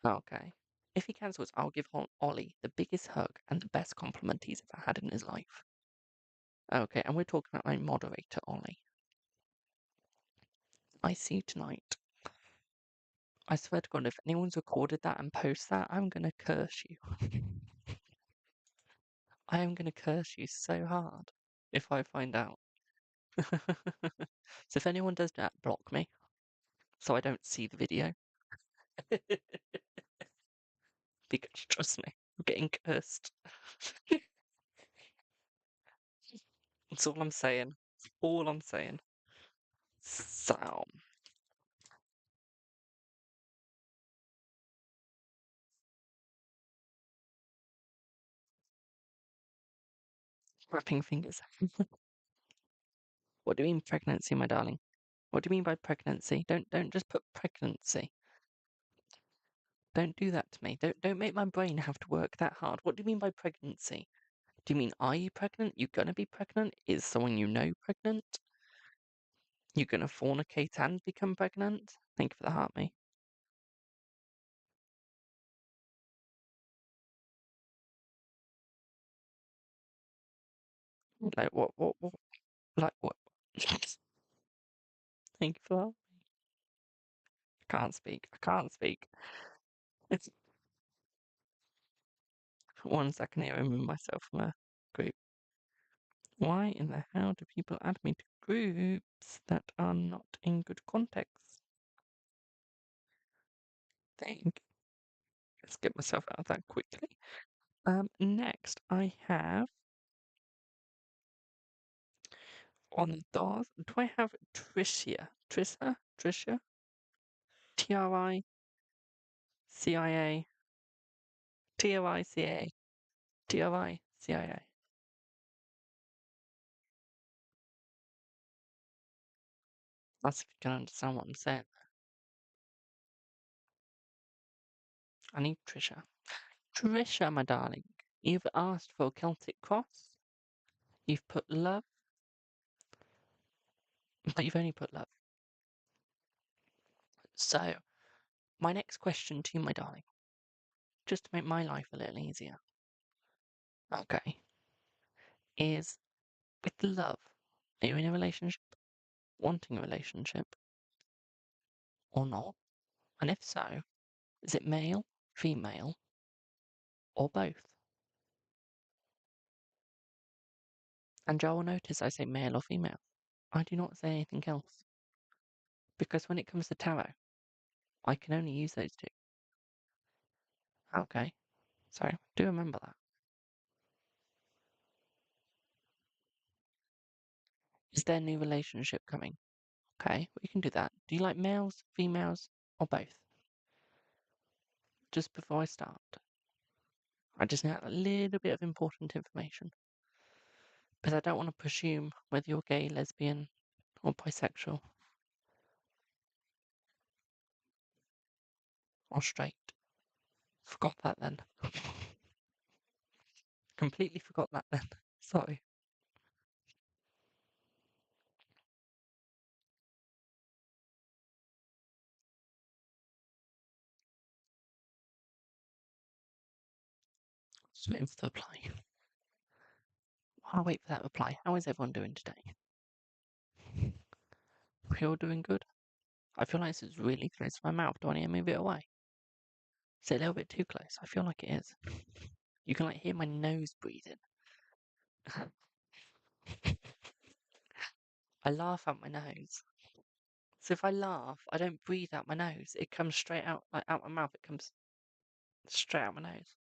Okay. If he cancels, I'll give Ollie the biggest hug and the best compliment he's ever had in his life. Okay, and we're talking about my moderator, Ollie. I see you tonight. I swear to God, if anyone's recorded that and posts that, I'm gonna curse you. I am gonna curse you so hard if I find out. So if anyone does that, block me so I don't see the video. Because trust me, I'm getting cursed. That's all I'm saying. That's all I'm saying. So, wrapping fingers. What do you mean pregnancy, my darling? What do you mean by pregnancy? Don't just put pregnancy. Don't do that to me. Don't make my brain have to work that hard. What do you mean by pregnancy? Do you mean are you pregnant? You gonna be pregnant? Is someone you know pregnant? You gonna fornicate and become pregnant? Thank you for the heart, me. Like what? Like what? Thank you for that. I can't speak. I can't speak. It's 1 second here. I remove myself from a group. Why in the hell do people add me to groups that are not in good context? Thank you. Let's get myself out of that quickly. Next I have on those. Do I have Tricia? Tricia? Tricia? Tricia? Tricia? That's if you can understand what I'm saying. I need Tricia. Tricia, my darling, you've asked for Celtic Cross. You've put love, but you've only put love. So, my next question to you, my darling, just to make my life a little easier, okay, is with love, are you in a relationship, wanting a relationship, or not? And if so, is it male, female, or both? And Joel will notice I say male or female. I do not say anything else. Because when it comes to tarot, I can only use those two. Okay, so do remember that. Is there a new relationship coming? Okay, we can do that. Do you like males, females, or both? Just before I start, I just need a little bit of important information. Because I don't want to presume whether you're gay, lesbian, or bisexual, or straight. Forgot that then. Completely forgot that then. Sorry. Just waiting for the reply. I'll wait for that reply. How is everyone doing today? We all doing good? I feel like this is really close to my mouth. Do I need to move it away? Is it a little bit too close? I feel like it is. You can like hear my nose breathing. I laugh out my nose. So if I laugh, I don't breathe out my nose. It comes straight out, like out my mouth. It comes straight out my nose.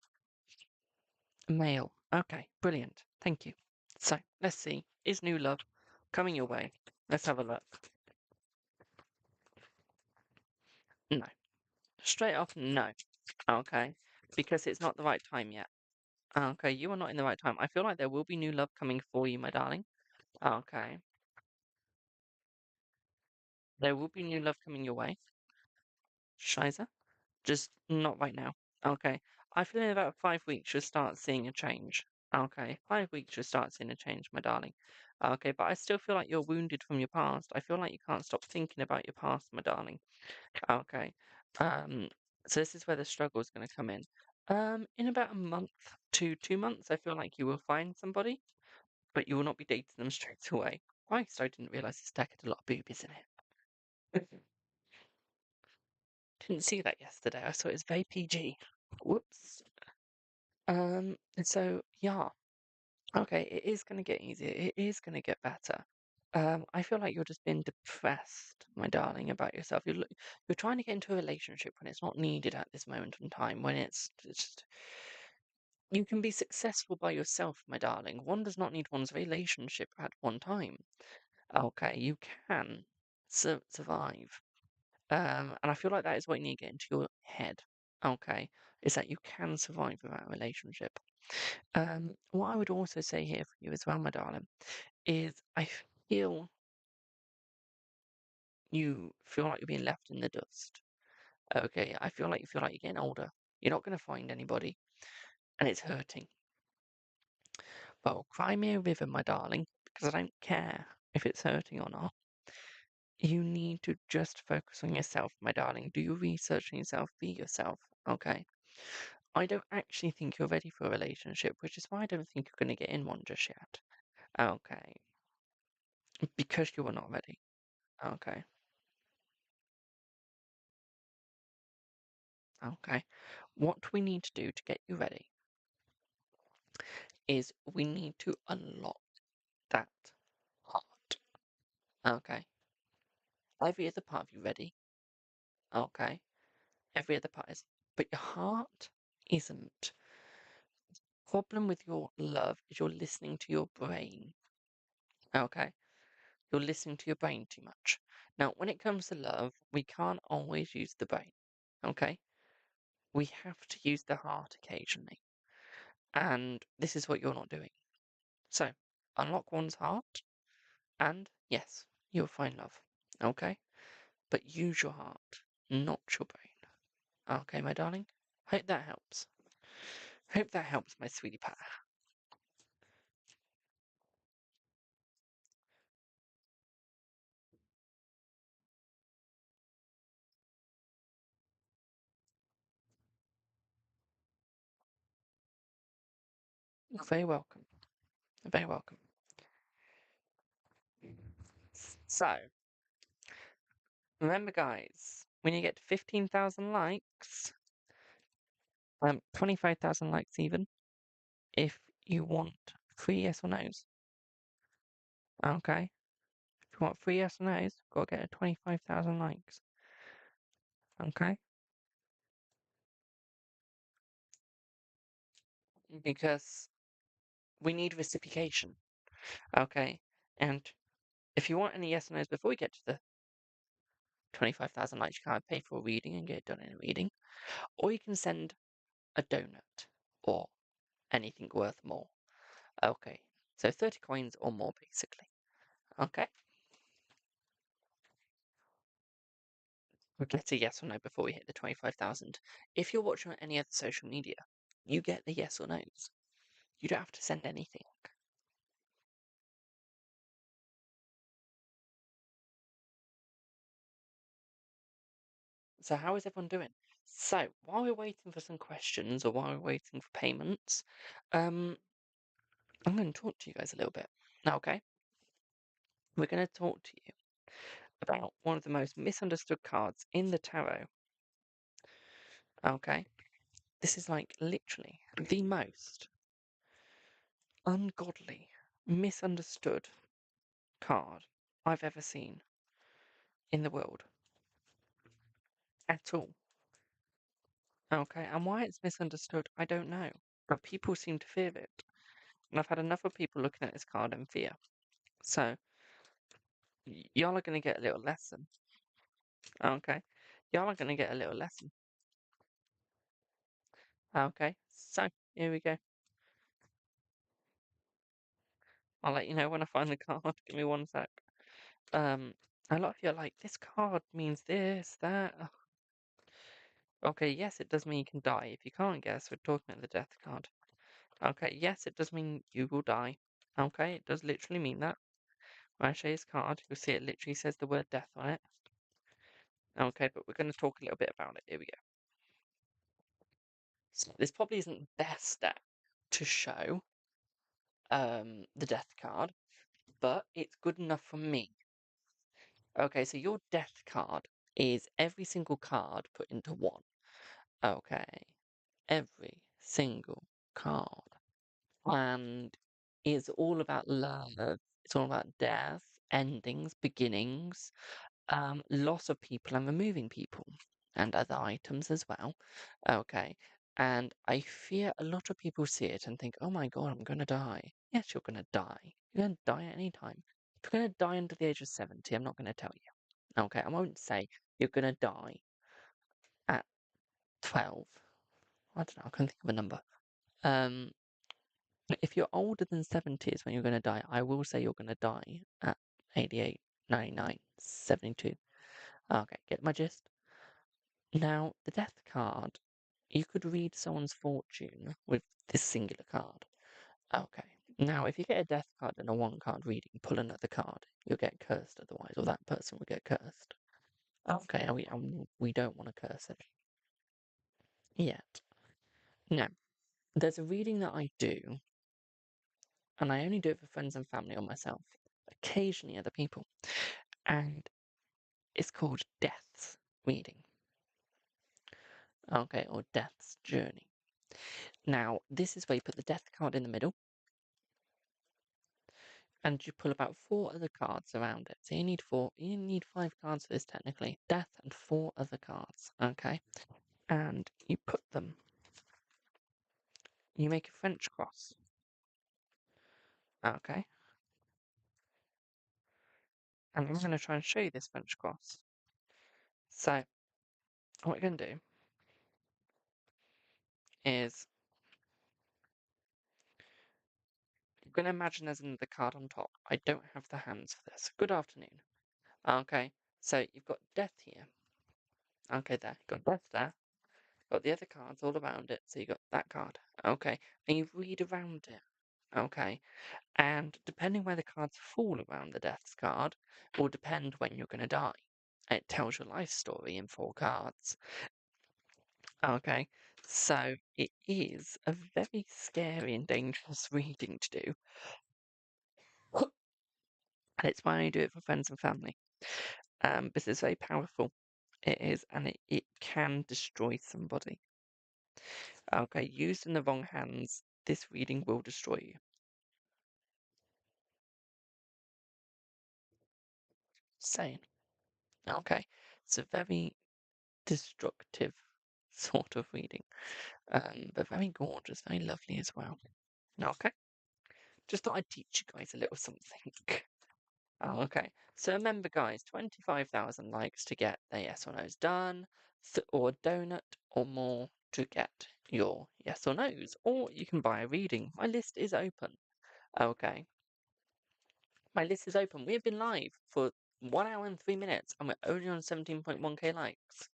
Male. Okay, brilliant. Thank you. So let's see. Is new love coming your way? Let's have a look. No. Straight off, no. Okay. Because it's not the right time yet. Okay, you are not in the right time. I feel like there will be new love coming for you, my darling. Okay. There will be new love coming your way. Shiza. Just not right now. Okay. I feel in about 5 weeks you'll start seeing a change. Okay. 5 weeks you'll start seeing a change, my darling. Okay, but I still feel like you're wounded from your past. I feel like you can't stop thinking about your past, my darling. Okay. Um, so this is where the struggle is going to come in. In about a month to 2 months, I feel like you will find somebody, but you will not be dating them straight away. Christ, I didn't realise this deck had a lot of boobies in it. Didn't see that yesterday. I saw it was very PG. Whoops. So yeah, okay, it is gonna get easier. It is gonna get better. I feel like you're just being depressed, my darling, about yourself. You're trying to get into a relationship when it's not needed at this moment in time, when it's just you can be successful by yourself, my darling. One does not need one's relationship at one time. Okay, you can survive. And I feel like that is what you need to get into your head. Okay, is that you can survive without a relationship. What I would also say here for you as well, my darling, is I feel you feel like you're being left in the dust. Okay, I feel like you feel like you're getting older. You're not going to find anybody, and it's hurting. Well, cry me a river, my darling, because I don't care if it's hurting or not. You need to just focus on yourself, my darling. Do your research on yourself, be yourself, okay? I don't actually think you're ready for a relationship, which is why I don't think you're going to get in one just yet. Okay, because you are not ready. Okay, okay. What we need to do to get you ready is we need to unlock that heart. Okay, every other part of you ready. Okay, every other part is, but your heart isn't. Problem with your love is you're listening to your brain. Okay, you're listening to your brain too much. Now, when it comes to love, we can't always use the brain. Okay, we have to use the heart occasionally. And this is what you're not doing. So, unlock one's heart, and yes, you'll find love. Okay? But use your heart, not your brain. Okay, my darling? Hope that helps. Hope that helps, my sweetie pie. You're very welcome. You're very welcome. So, remember, guys, when you get to 15,000 likes, 25,000 likes even, if you want free yes or no's. Okay? If you want free yes or no's, got to get a 25,000 likes. Okay? Because we need reciprocation. Okay? And if you want any yes or no's before we get to the 25,000 likes, you can either pay for a reading and get it done in a reading, or you can send a donut or anything worth more. Okay? So 30 coins or more, basically. Okay? We'll get a yes or no before we hit the 25,000. If you're watching on any other social media, you get the yes or no's. You don't have to send anything. So how is everyone doing? So while we're waiting for some questions or while we're waiting for payments, I'm going to talk to you guys a little bit. Okay, we're going to talk to you about one of the most misunderstood cards in the tarot. Okay, this is like literally the most ungodly, misunderstood card I've ever seen in the world at all. Okay, and why it's misunderstood, I don't know. But people seem to fear it. And I've had enough of people looking at this card in fear. So, y'all are going to get a little lesson. Okay, y'all are going to get a little lesson. Okay, so here we go. I'll let you know when I find the card. Give me one sec. A lot of you are like, this card means this, that. Ugh. Okay, yes, it does mean you can die. If you can't guess, we're talking about the death card. Okay, yes, it does mean you will die. Okay, it does literally mean that. When I show you this card, you'll see it literally says the word death on it. Okay, but we're going to talk a little bit about it. Here we go. So this probably isn't the best deck to show the death card, but it's good enough for me. Okay, so your death card is every single card put into one. Okay, every single card. And it's all about love, it's all about death, endings, beginnings, loss of people and removing people and other items as well. Okay. And I fear a lot of people see it and think, oh my God, I'm going to die. Yes, you're going to die. You're going to die at any time. If you're going to die under the age of 70, I'm not going to tell you. Okay, I won't say you're going to die at 12. I don't know, I can't think of a number. If you're older than 70 is when you're going to die, I will say you're going to die at 88, 99, 72. Okay, get my gist? Now, the death card, you could read someone's fortune with this singular card. Okay. Now, if you get a death card and a one card reading, pull another card. You'll get cursed otherwise, or that person will get cursed. Okay, we don't want to curse it yet. Now, there's a reading that I do, and I only do it for friends and family or myself, occasionally other people, and it's called Death's Reading. Okay, or Death's Journey. Now, this is where you put the death card in the middle, and you pull about 4 other cards around it. So you need 5 cards for this technically. Death and 4 other cards, okay? And you put them, you make a French cross, okay? And I'm going to try and show you this French cross. So, what we're going to do is, you're going to imagine there's another card on top. I don't have the hands for this. Good afternoon. Okay, so you've got death here. Okay, there. You've got death there. Got the other cards all around it. So you got that card. Okay, and you read around it. Okay, and depending where the cards fall around the death's card will depend when you're going to die. It tells your life story in 4 cards. Okay, so it is a very scary and dangerous reading to do. And it's why I do it for friends and family. Because it's very powerful. It is, and it can destroy somebody. Okay, used in the wrong hands, this reading will destroy you. Sane. Okay, it's a very destructive sort of reading, but very gorgeous, very lovely as well. Okay, just thought I'd teach you guys a little something. Oh, okay, so remember, guys, 25,000 likes to get the yes or no's done, or a donut or more to get your yes or no's, or you can buy a reading. My list is open. Okay, my list is open. We have been live for 1 hour and 3 minutes, and we're only on 17.1k likes.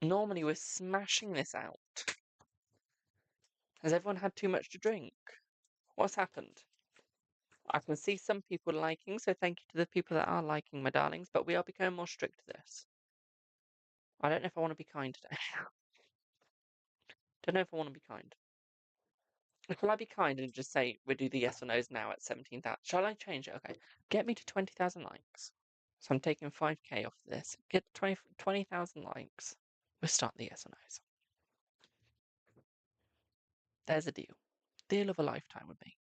Normally, we're smashing this out. Has everyone had too much to drink? What's happened? I can see some people liking, so thank you to the people that are liking, my darlings, but we are becoming more strict to this. I don't know if I want to be kind today. Don't know if I want to be kind. Shall I be kind and just say we do the yes or no's now at 17,000? Shall I change it? Okay. Get me to 20,000 likes. So I'm taking 5k off this. Get 20,000 likes. We'll start the yes or no's. There's a deal. Deal of a lifetime with me.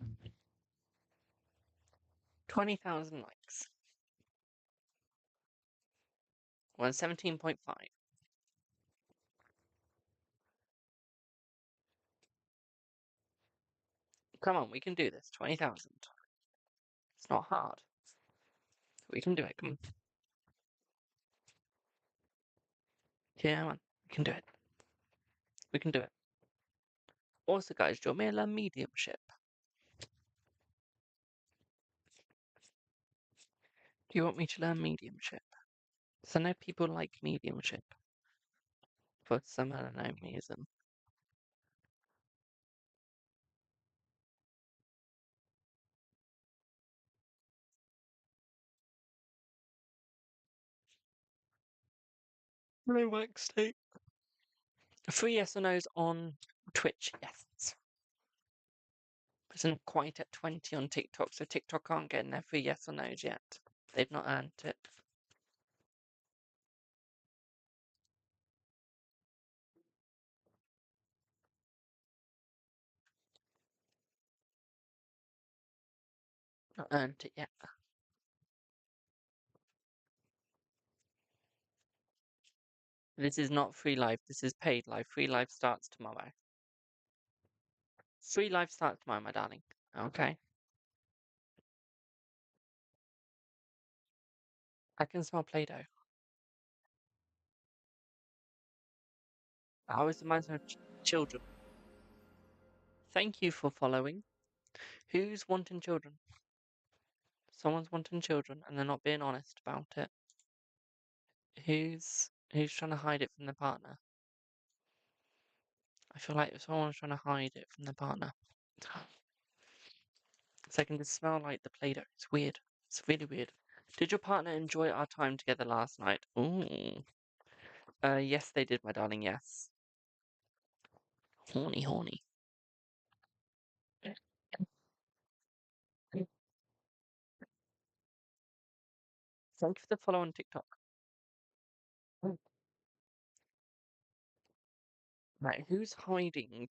Mm. 20,000 likes. We're on 17.5. Come on, we can do this. 20,000. It's not hard. We can do it. Come on. Yeah, man. We can do it. We can do it. Also, guys, do you want me to learn mediumship? Do you want me to learn mediumship? Because I know people like mediumship for some unknown reason. No wax state. Free yes or no's on Twitch, yes. Isn't quite at 20 on TikTok, so TikTok can't get in their free yes or no's yet. They've not earned it. Not earned it yet. This is not free live. This is paid live. Free live starts tomorrow. Free live starts tomorrow, my darling. Okay. I can smell Play-Doh. I always remind me of children. Thank you for following. Who's wanting children? Someone's wanting children and they're not being honest about it. Who's trying to hide it from their partner? I feel like someone's trying to hide it from their partner. So I can just smell like the Play-Doh. It's weird. It's really weird. Did your partner enjoy our time together last night? Ooh. Yes, they did, my darling. Yes. Horny, horny. Thank you for the follow on TikTok. Right, who's hiding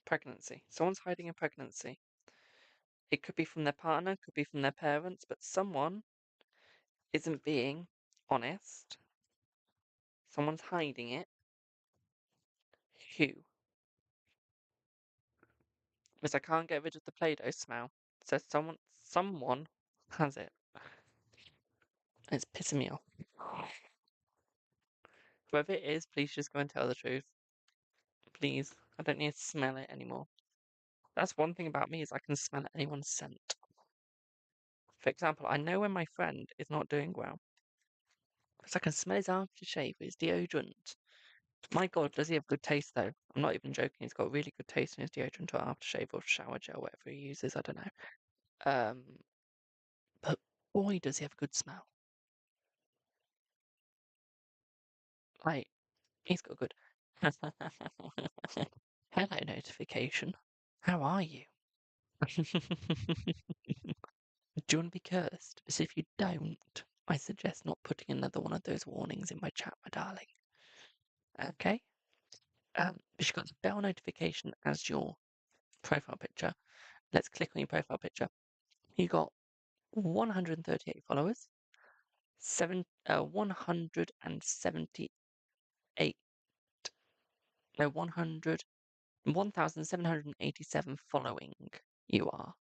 pregnancy? Someone's hiding a pregnancy. It could be from their partner, could be from their parents, but someone isn't being honest. Someone's hiding it. Who? Because I can't get rid of the Play-Doh smell. So someone has it. It's pissing me off. Whoever it is, please just go and tell the truth. Please. I don't need to smell it anymore. That's one thing about me is I can smell anyone's scent. For example, I know when my friend is not doing well. Because I can smell his aftershave, his deodorant. My God, does he have good taste though? I'm not even joking. He's got really good taste in his deodorant or aftershave or shower gel, whatever he uses. I don't know. But boy, does he have a good smell. Like, he's got good. Hello, notification. How are you? Do you want to be cursed? Because if you don't, I suggest not putting another one of those warnings in my chat, my darling. Okay? But you've got the bell notification as your profile picture. Let's click on your profile picture. You got 138 followers, 178, no, 1,787 following you are.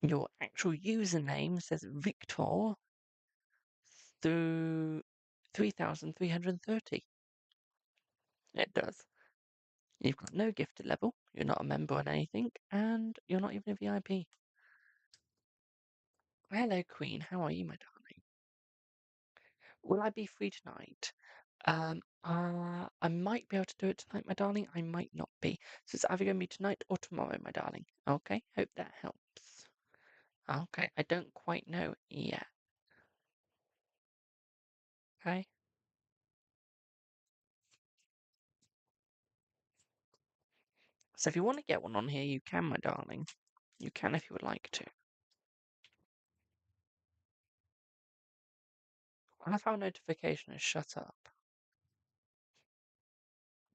Your actual username says Victor through 3,330. It does. You've got no gifted level, you're not a member on anything, and you're not even a VIP. Hello, Queen. How are you, my darling? Will I be free tonight? I might be able to do it tonight, my darling. I might not be. So it's either going to be tonight or tomorrow, my darling. Okay? Hope that helps. Okay, I don't quite know yet. Okay? So if you want to get one on here, you can, my darling. You can if you would like to. I love how notification is shut up.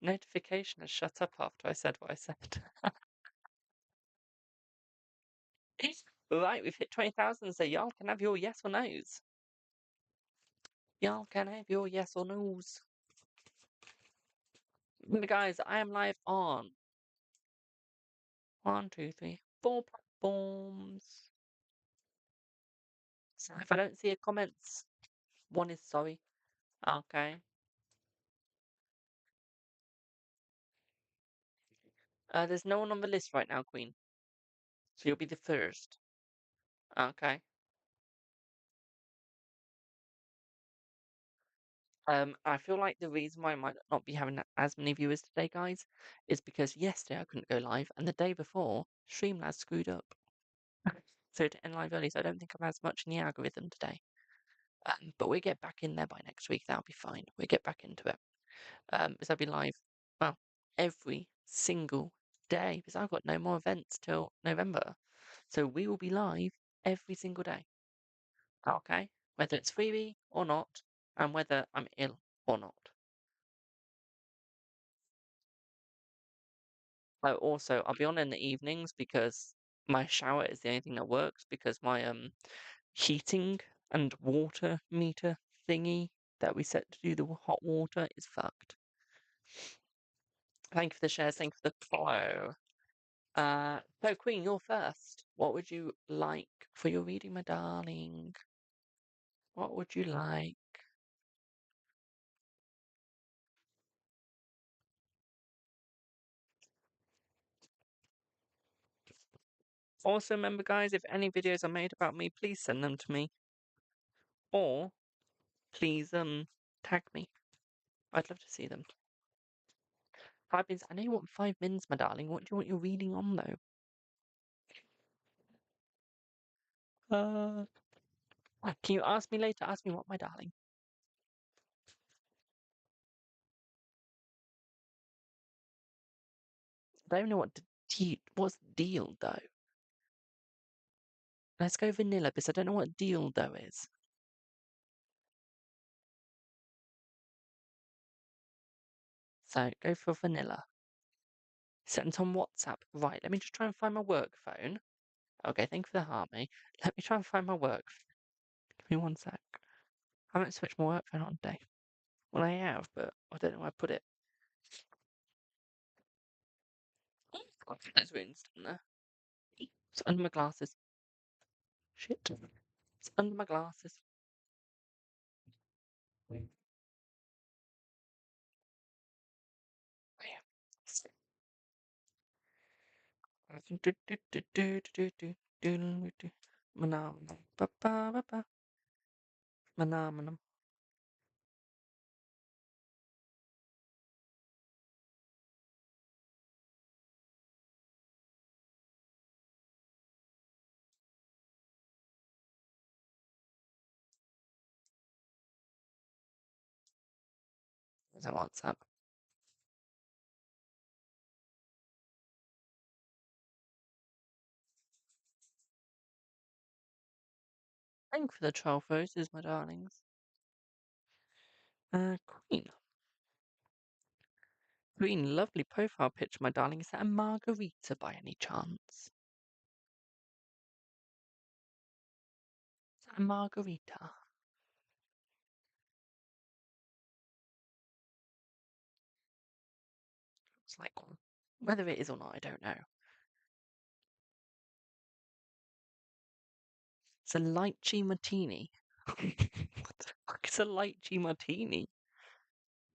Notification is shut up after I said what I said. Right, we've hit 20,000, so y'all can have your yes or no's. Y'all can have your yes or no's. Guys, I am live on 1, 2, 3, 4 platforms. So if I don't see a comments, one is sorry. Okay. There's no one on the list right now, Queen. So you'll be the first. Okay. I feel like the reason why I might not be having as many viewers today, guys, is because yesterday I couldn't go live, and the day before, Streamlabs screwed up. So to end live early, so I don't think I'm as much in the algorithm today. But we'll get back in there by next week. That'll be fine. We'll get back into it. Because I'll be live, well, every single day, because I've got no more events till November. So we will be live every single day. Okay? Whether it's freebie or not, and whether I'm ill or not. Also, I'll be on in the evenings because my shower is the only thing that works because my heating and water meter thingy that we set to do the hot water is fucked. Thank you for the shares. Thank you for the follow. So Queen, you're first. What would you like for your reading, my darling? What would you like? Also, remember, guys, if any videos are made about me, please send them to me, or please tag me. I'd love to see them. 5 mins. I know you want 5 mins, my darling. What do you want your reading on, though? Can you ask me later? Ask me what, my darling? I don't know what what's deal though. Let's go vanilla because I don't know what deal though is. So go for vanilla. Sent on WhatsApp. Right, let me just try and find my work phone. Okay, thank you for the harmony. Let me try and find my work. Give me 1 sec. I haven't switched my work phone on today. Well, I have, but I don't know where I put it. There's runes in there. It's under my glasses. Shit. It's under my glasses. Manam. There's a WhatsApp. Thank you for the 12 roses, my darlings. Queen. Queen, lovely profile picture, my darling. Is that a margarita by any chance? Is that a margarita? It's like one. Whether it is or not, I don't know. It's a lychee martini. What the fuck is a lychee martini?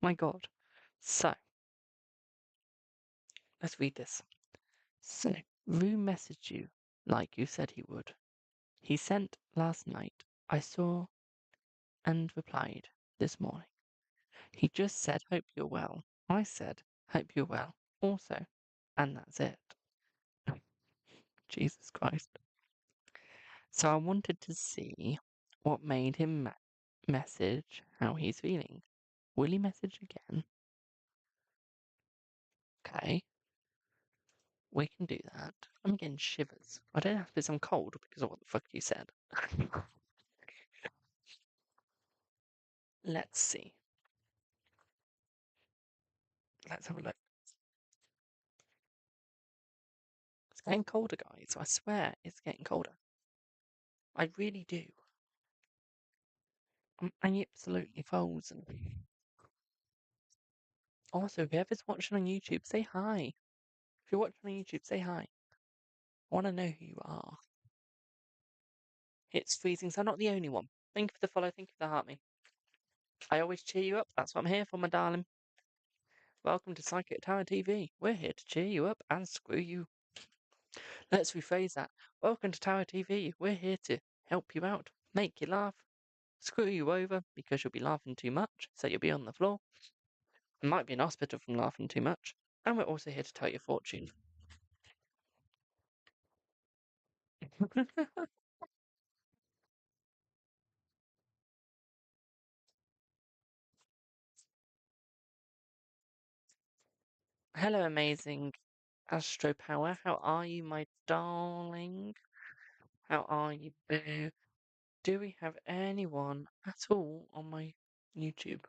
My god. So, let's read this. So, Rue messaged you like you said he would. He sent last night. I saw and replied this morning. He just said, hope you're well. I said, hope you're well also. And that's it. Jesus Christ. So I wanted to see what made him message how he's feeling. Will he message again? Okay, we can do that. I'm getting shivers. I don't have to because I'm cold because of what the fuck you said. Let's see. Let's have a look. It's getting colder, guys. I swear it's getting colder. I really do. I'm absolutely frozen. Also, whoever's watching on YouTube, say hi. If you're watching on YouTube, say hi. I want to know who you are. It's freezing, so I'm not the only one. Thank you for the follow. Thank you for the heart me. I always cheer you up. That's what I'm here for, my darling. Welcome to Psychic Tower TV. We're here to cheer you up and screw you. Let's rephrase that. Welcome to Tower TV. We're here to help you out, make you laugh, screw you over because you'll be laughing too much, so you'll be on the floor. You might be in hospital from laughing too much. And we're also here to tell your fortune. Hello, amazing Astro Power. How are you, my darling? How are you, boo? Do we have anyone at all on my YouTube?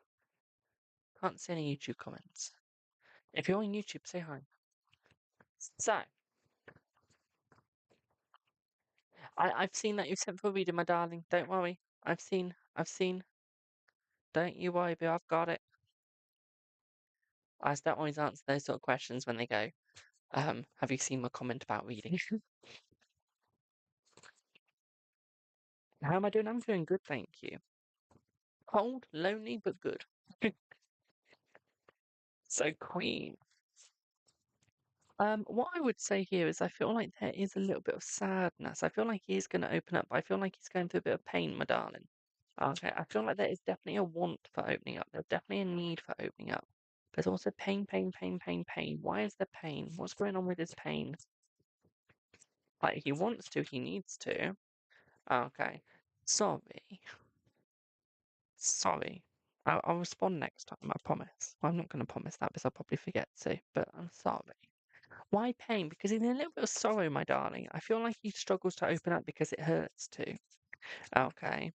Can't see any YouTube comments. If you're on YouTube, say hi. So, I've seen that you sent for a reader, my darling. Don't worry. I've seen. Don't you worry, Bill, I've got it. I just don't always answer those sort of questions when they go, have you seen my comment about reading? How am I doing? I'm doing good, thank you. Cold, lonely, but good. So, Queen. What I would say here is I feel like there is a little bit of sadness. I feel like he is going to open up, but I feel like he's going through a bit of pain, my darling. Okay, I feel like there is definitely a want for opening up. There's definitely a need for opening up. There's also pain, pain, pain, pain, pain. Why is there pain? What's going on with his pain? Like, he wants to, he needs to. Okay. Sorry. Sorry. I'll respond next time, I promise. I'm not going to promise that because I'll probably forget to, but I'm sorry. Why pain? Because he's in a little bit of sorrow, my darling. I feel like he struggles to open up because it hurts too. Okay.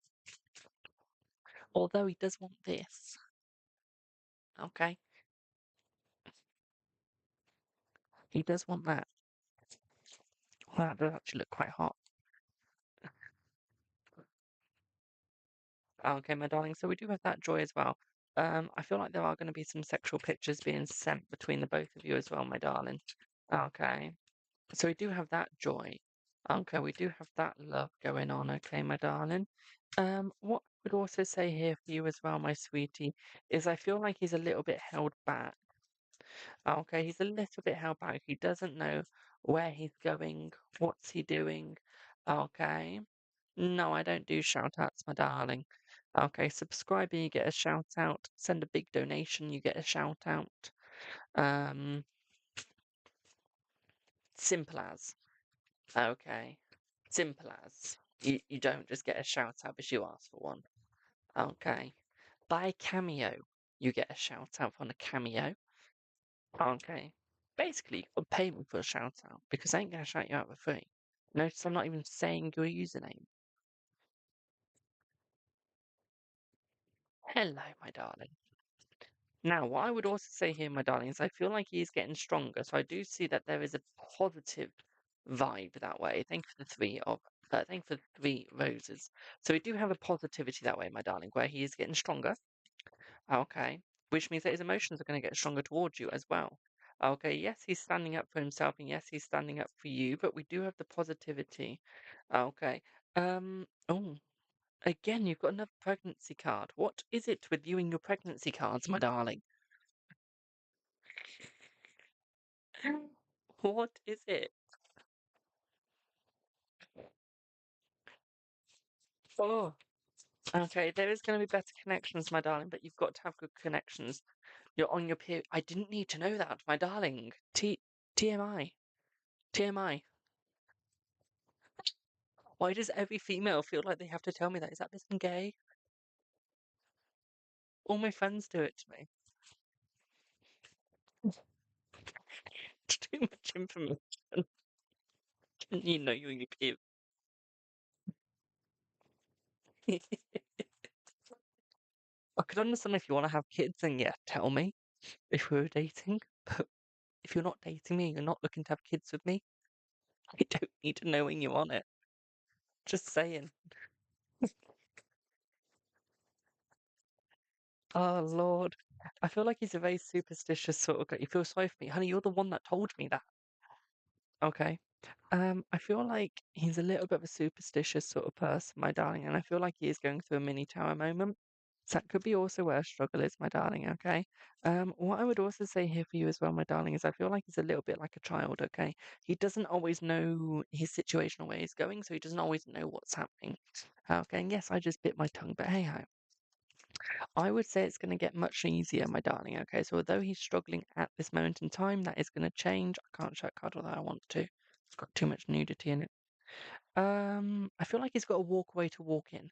Although he does want this. Okay. He does want that. Well, that does actually look quite hot. Okay, my darling. So we do have that joy as well. I feel like there are going to be some sexual pictures being sent between the both of you as well, my darling. Okay. So we do have that joy. Okay, we do have that love going on, okay, my darling. What I would also say here for you as well, my sweetie, is I feel like he's a little bit held back. Okay, he's a little bit held back. He doesn't know where he's going, what's he doing. Okay. No, I don't do shout outs, my darling. Okay, subscribe and you get a shout out. Send a big donation, you get a shout out. Um, simple as. Okay. Simple as. You don't just get a shout out because you ask for one. Okay. Buy a cameo. You get a shout out on a cameo. Okay. Basically, you got to pay me for a shout out because I ain't going to shout you out for free. Notice I'm not even saying your username. Hello, my darling. Now, what I would also say here, my darling, is I feel like he is getting stronger. So I do see that there is a positive vibe that way. Thank you for the 3 roses. So we do have a positivity that way, my darling, where he is getting stronger. Okay. Which means that his emotions are going to get stronger towards you as well. Okay. Yes, he's standing up for himself, and yes, he's standing up for you. But we do have the positivity. Okay. Oh. Again, you've got another pregnancy card. What is it with you and your pregnancy cards, my darling? What is it? Oh, okay. There is going to be better connections, my darling, but you've got to have good connections. You're on your period. I didn't need to know that, my darling. TMI. TMI. Why does every female feel like they have to tell me that? Is that because I'm gay? All my friends do it to me. It's too much information. You know you're in your period. I could understand if you want to have kids, and yeah, tell me if we were dating. But if you're not dating me, you're not looking to have kids with me, I don't need to know when you're on it. Just saying. Oh, Lord. I feel like he's a very superstitious sort of guy. You feel sorry for me. Honey, you're the one that told me that. Okay. I feel like he's a little bit of a superstitious sort of person, my darling, and I feel like he is going through a mini tower moment. So that could be also where a struggle is, my darling, okay? What I would also say here for you as well, my darling, is I feel like he's a little bit like a child, okay? He doesn't always know his situation or where he's going, so he doesn't always know what's happening. Okay, and yes, I just bit my tongue, but hey ho. I would say it's going to get much easier, my darling. Okay, so although he's struggling at this moment in time, that is going to change. I can't show a card although I want to. It's got too much nudity in it. I feel like he's got a walk away to walk in.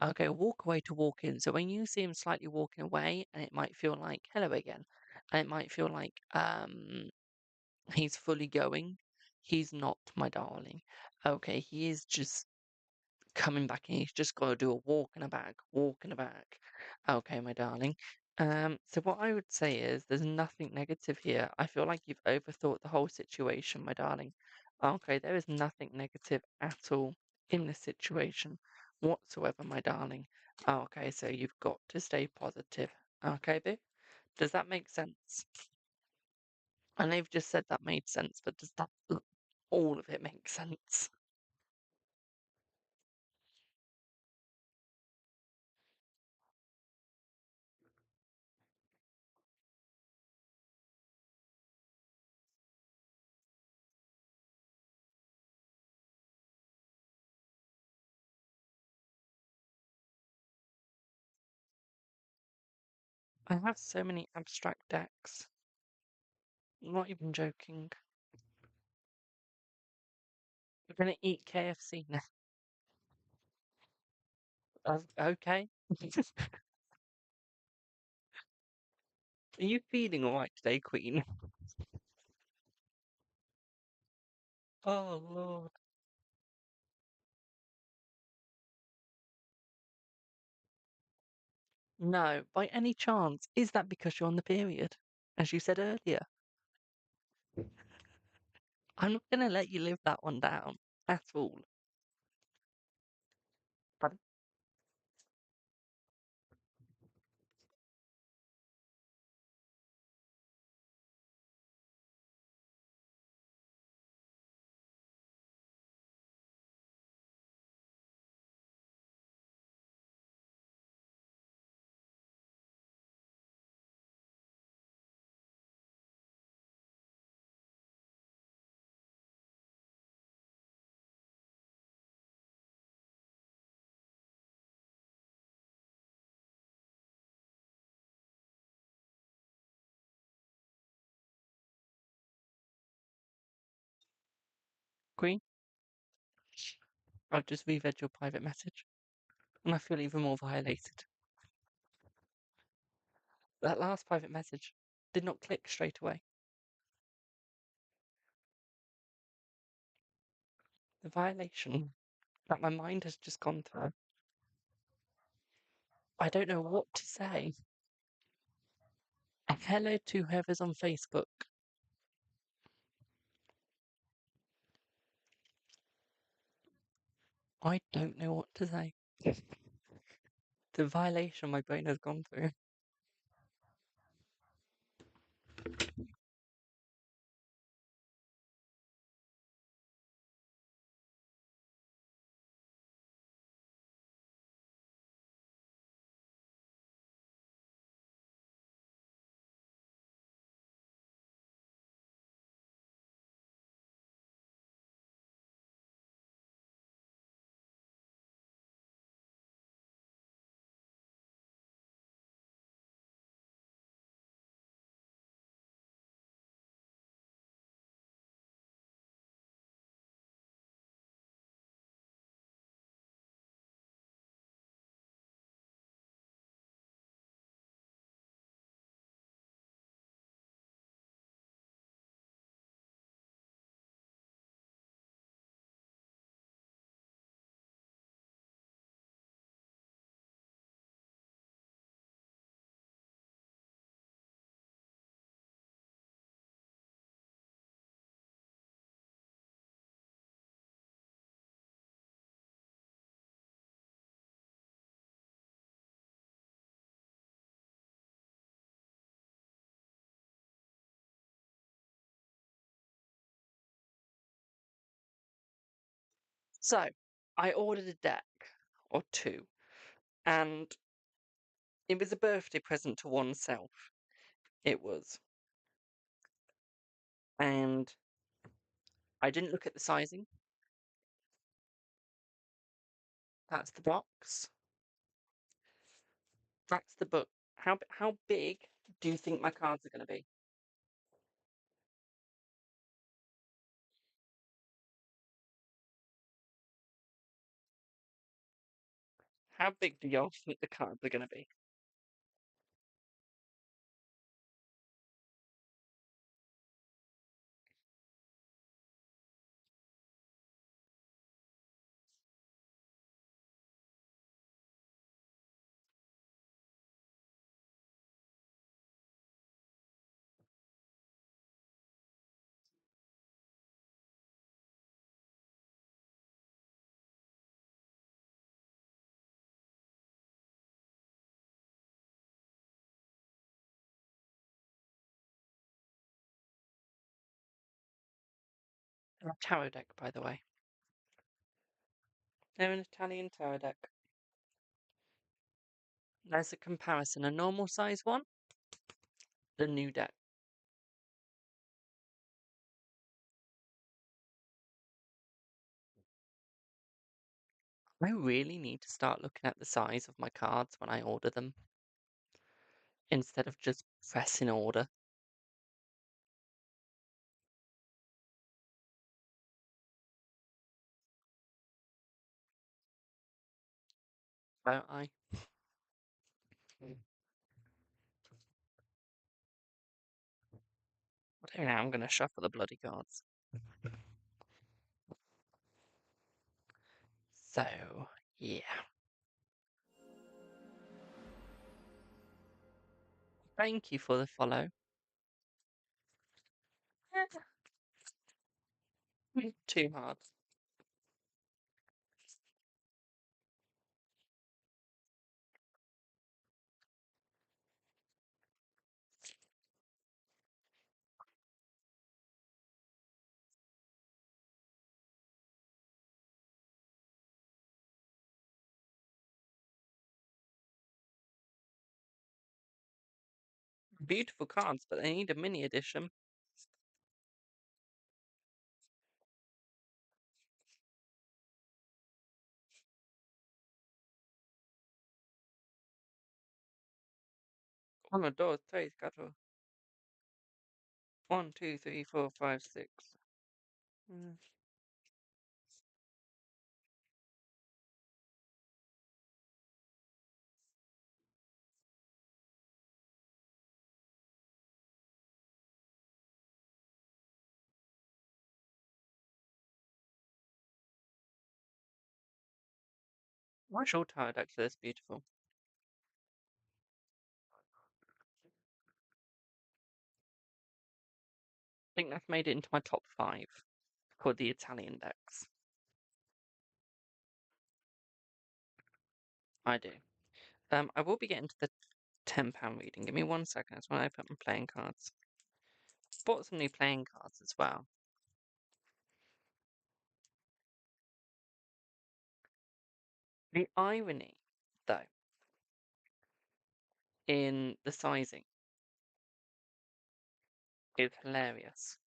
Okay, a walk away to walk in. So when you see him slightly walking away, and it might feel like hello again, and it might feel like he's fully going. He's not, my darling. Okay, he is just coming back and he's just got to do a walk in a back. Okay, my darling. So what I would say is there's nothing negative here. I feel like you've overthought the whole situation, my darling. Okay, there is nothing negative at all in this situation whatsoever, my darling. Oh, okay, so you've got to stay positive. Okay, Boo? Does that make sense? I know you've just said that made sense, but does that all of it make sense? I have so many abstract decks. I'm not even joking. We're gonna eat KFC now. Okay. Are you feeling alright today, Queen? Oh, Lord. No, by any chance, is that because you're on the period? As you said earlier. I'm not gonna let you live that one down at all. But Queen, I've just reread your private message, and I feel even more violated. That last private message did not click straight away. The violation that my mind has just gone through. I don't know what to say. And hello to whoever's on Facebook. I don't know what to say. The violation my brain has gone through. So, I ordered a deck or two, and it was a birthday present to oneself. It was. And I didn't look at the sizing. That's the box. That's the book. How big do you think my cards are going to be? How big do y'all think the cards are going to be? A tarot deck, by the way. They're an Italian tarot deck. There's a comparison. A normal size one, the new deck. I really need to start looking at the size of my cards when I order them instead of just pressing order. Don't I? Okay, now I'm going to shuffle the bloody cards. So, yeah. Thank you for the follow. Too hard. Beautiful cards, but they need a mini edition. Uno, dos, tres, cuatro. 1, 2, 3, 4, 5, 6. Mm. My short tarot decks are this beautiful. I think that's made it into my top 5 called the Italian decks. I do. I will be getting to the £10 reading. Give me 1 second. That's when I put my playing cards. Bought some new playing cards as well. The irony, though, in the sizing is hilarious.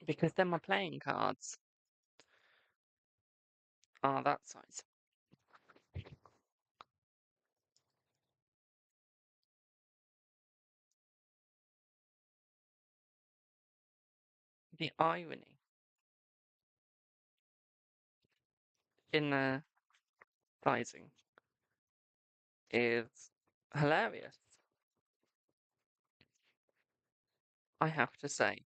Because then my playing cards are that size. The irony in the sizing is hilarious, I have to say.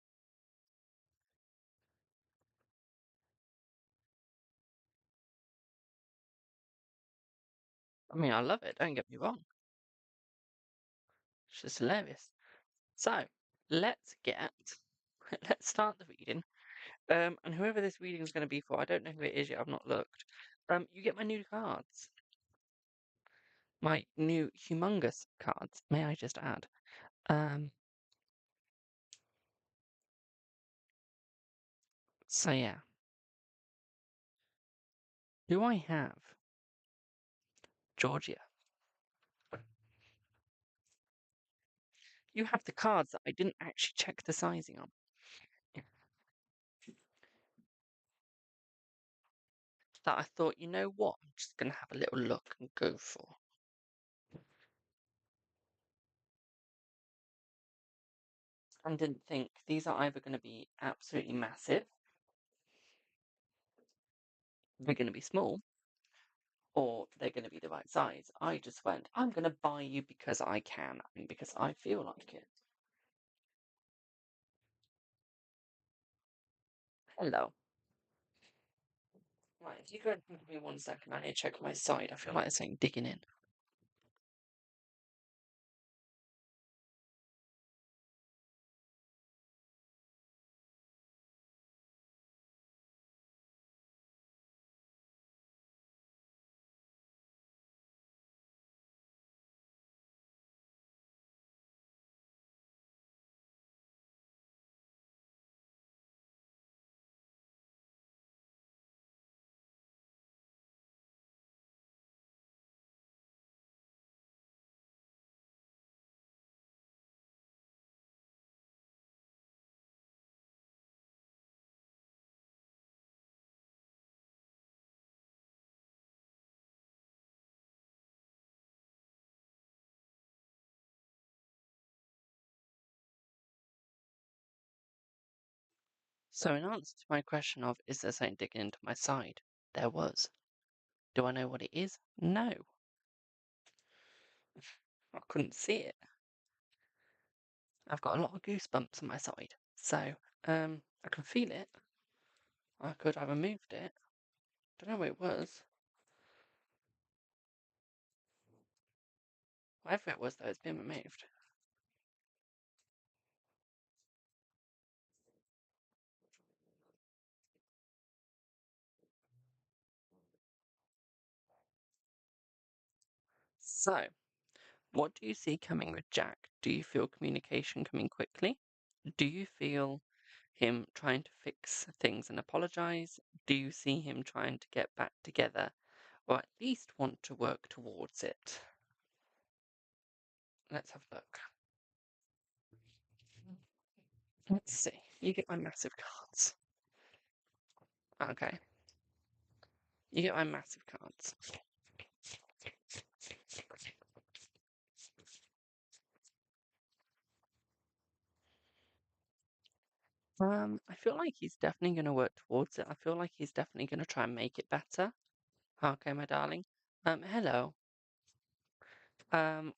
I mean, I love it, don't get me wrong. It's just hilarious. So, let's get, let's start the reading. And whoever this reading is going to be for, I don't know who it is yet, I've not looked. You get my new cards. My new humongous cards, may I just add. So yeah. Do I have Georgia? You have the cards that I didn't actually check the sizing on. That I thought, you know what, I'm just going to have a little look and go for. And didn't think these are either going to be absolutely massive, they're going to be small, or they're going to be the right size. I just went, I'm going to buy you because I can and because I feel like it. Hello. Right, if you go and give me 1 second, I need to check my side. I feel like there's something digging in. So, in answer to my question of, is there something digging into my side? There was. Do I know what it is? No. I couldn't see it. I've got a lot of goosebumps on my side. So, I can feel it. I could have removed it. Don't know what it was. Whatever it was, though, it's been removed. So, what do you see coming with Jack? Do you feel communication coming quickly? Do you feel him trying to fix things and apologize? Do you see him trying to get back together or at least want to work towards it? Let's have a look. Let's see. You get my massive cards. Okay. You get my massive cards. I feel like he's definitely going to work towards it. I feel like he's definitely going to try and make it better. Okay, my darling. Hello.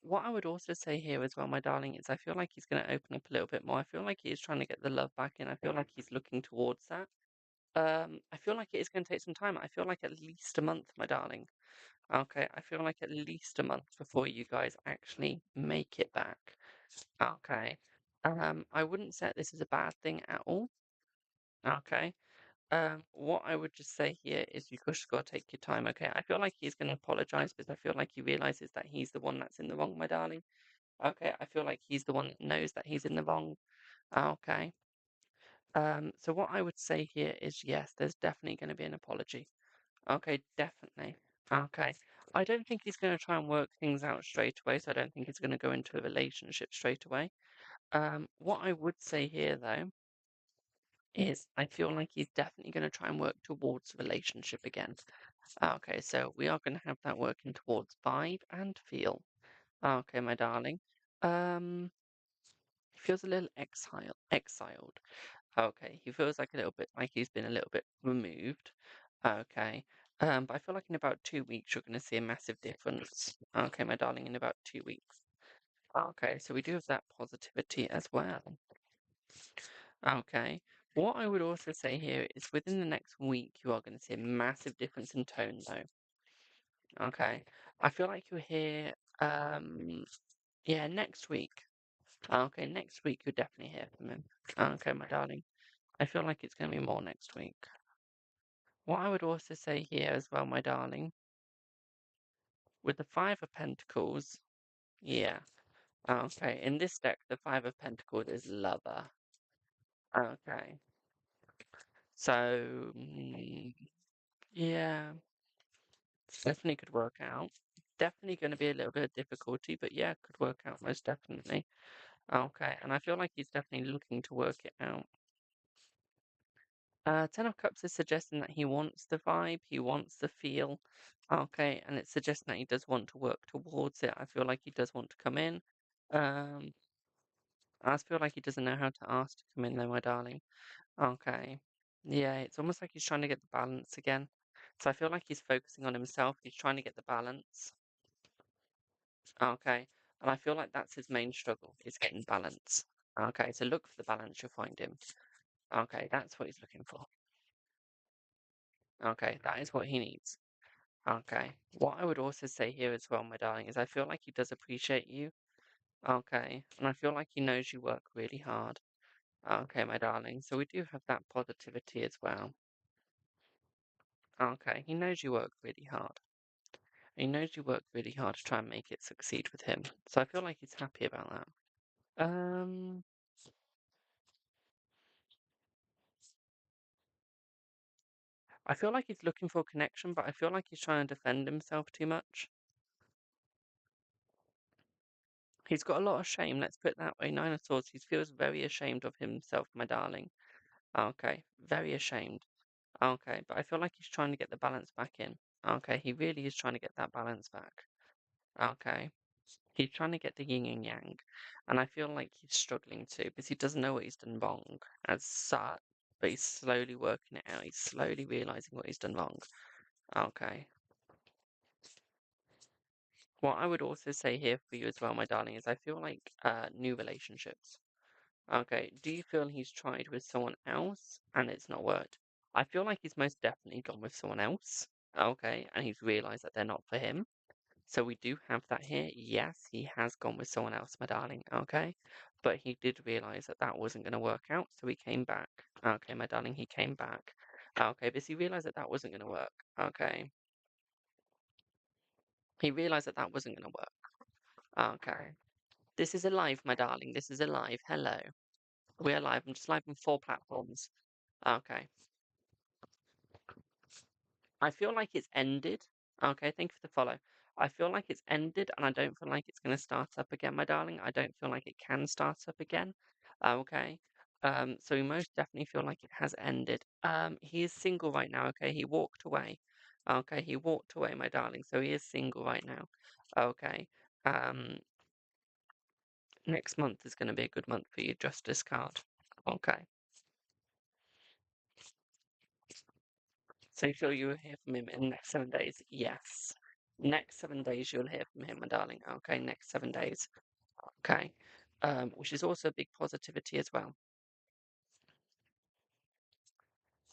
What I would also say here as well, my darling, is I feel like he's going to open up a little bit more. I feel like he is trying to get the love back in. I feel like he's looking towards that. I feel like it is going to take some time. I feel like at least a month, my darling. Okay, I feel like at least a month before you guys actually make it back. Okay. I wouldn't say this is a bad thing at all. Okay. What I would just say here is you just got to take your time. Okay. I feel like he's going to apologize because I feel like he realizes that he's the one that's in the wrong, my darling. Okay. I feel like he's the one that knows that he's in the wrong. Okay. So what I would say here is yes, there's definitely going to be an apology. Okay, definitely. Okay. I don't think he's going to try and work things out straight away, so I don't think he's going to go into a relationship straight away. What I would say here, though, is I feel like he's definitely going to try and work towards a relationship again. Okay, so we are going to have that working towards vibe and feel. Okay, my darling. He feels a little exiled. Okay, he feels like a little bit like he's been a little bit removed. Okay. But I feel like in about 2 weeks you're going to see a massive difference. Okay, my darling, in about 2 weeks. Okay, so we do have that positivity as well. Okay. What I would also say here is within the next week you are going to see a massive difference in tone though. Okay. I feel like you'll hear yeah, next week. Okay, next week you'll definitely hear from him. Okay, my darling. I feel like it's going to be more next week. What I would also say here as well, my darling, with the Five of Pentacles, yeah, okay, in this deck, the Five of Pentacles is lover. Okay, so, yeah, definitely could work out. Definitely going to be a little bit of difficulty, but yeah, could work out most definitely. Okay, and I feel like he's definitely looking to work it out. Ten of Cups is suggesting that he wants the vibe, he wants the feel. Okay, and it's suggesting that he does want to work towards it. I feel like he does want to come in. Um, I just feel like he doesn't know how to ask to come in though, my darling. Okay. Yeah, it's almost like he's trying to get the balance again. So I feel like he's focusing on himself. He's trying to get the balance. Okay. And I feel like that's his main struggle, is getting balance. Okay, so look for the balance, you'll find him. Okay, that's what he's looking for. Okay, that is what he needs. Okay. What I would also say here as well, my darling, is I feel like he does appreciate you. Okay. And I feel like he knows you work really hard. Okay, my darling. So we do have that positivity as well. Okay. He knows you work really hard. He knows you work really hard to try and make it succeed with him. So I feel like he's happy about that. Um, I feel like he's looking for a connection, but I feel like he's trying to defend himself too much. He's got a lot of shame, let's put it that way. Nine of Swords, he feels very ashamed of himself, my darling. Okay, very ashamed. Okay, but I feel like he's trying to get the balance back in. Okay, he really is trying to get that balance back. Okay, he's trying to get the yin and yang, and I feel like he's struggling to because he doesn't know what he's done wrong as such, but he's slowly working it out. He's slowly realizing what he's done wrong. Okay. What I would also say here for you as well, my darling, is I feel like new relationships. Okay. Do you feel he's tried with someone else and it's not worked? I feel like he's most definitely gone with someone else. Okay. And he's realized that they're not for him. So we do have that here. Yes, he has gone with someone else, my darling. Okay. But he did realize that that wasn't going to work out. So he came back. Okay, my darling, he came back. Okay. But he realized that that wasn't going to work. Okay. He realized that that wasn't going to work. Okay. This is alive, my darling. This is alive. Hello. We're live. I'm just live on 4 platforms. Okay. I feel like it's ended. Okay, thank you for the follow. I feel like it's ended and I don't feel like it's going to start up again, my darling. I don't feel like it can start up again. Okay. So we most definitely feel like it has ended. He is single right now, okay? He walked away. Okay, he walked away, my darling. So he is single right now. Okay. Um, Next month is going to be a good month for you, Justice card. Okay. So you feel you will hear from him in the next 7 days? Yes. Next 7 days you'll hear from him, my darling. Okay, next 7 days. Okay. Which is also a big positivity as well.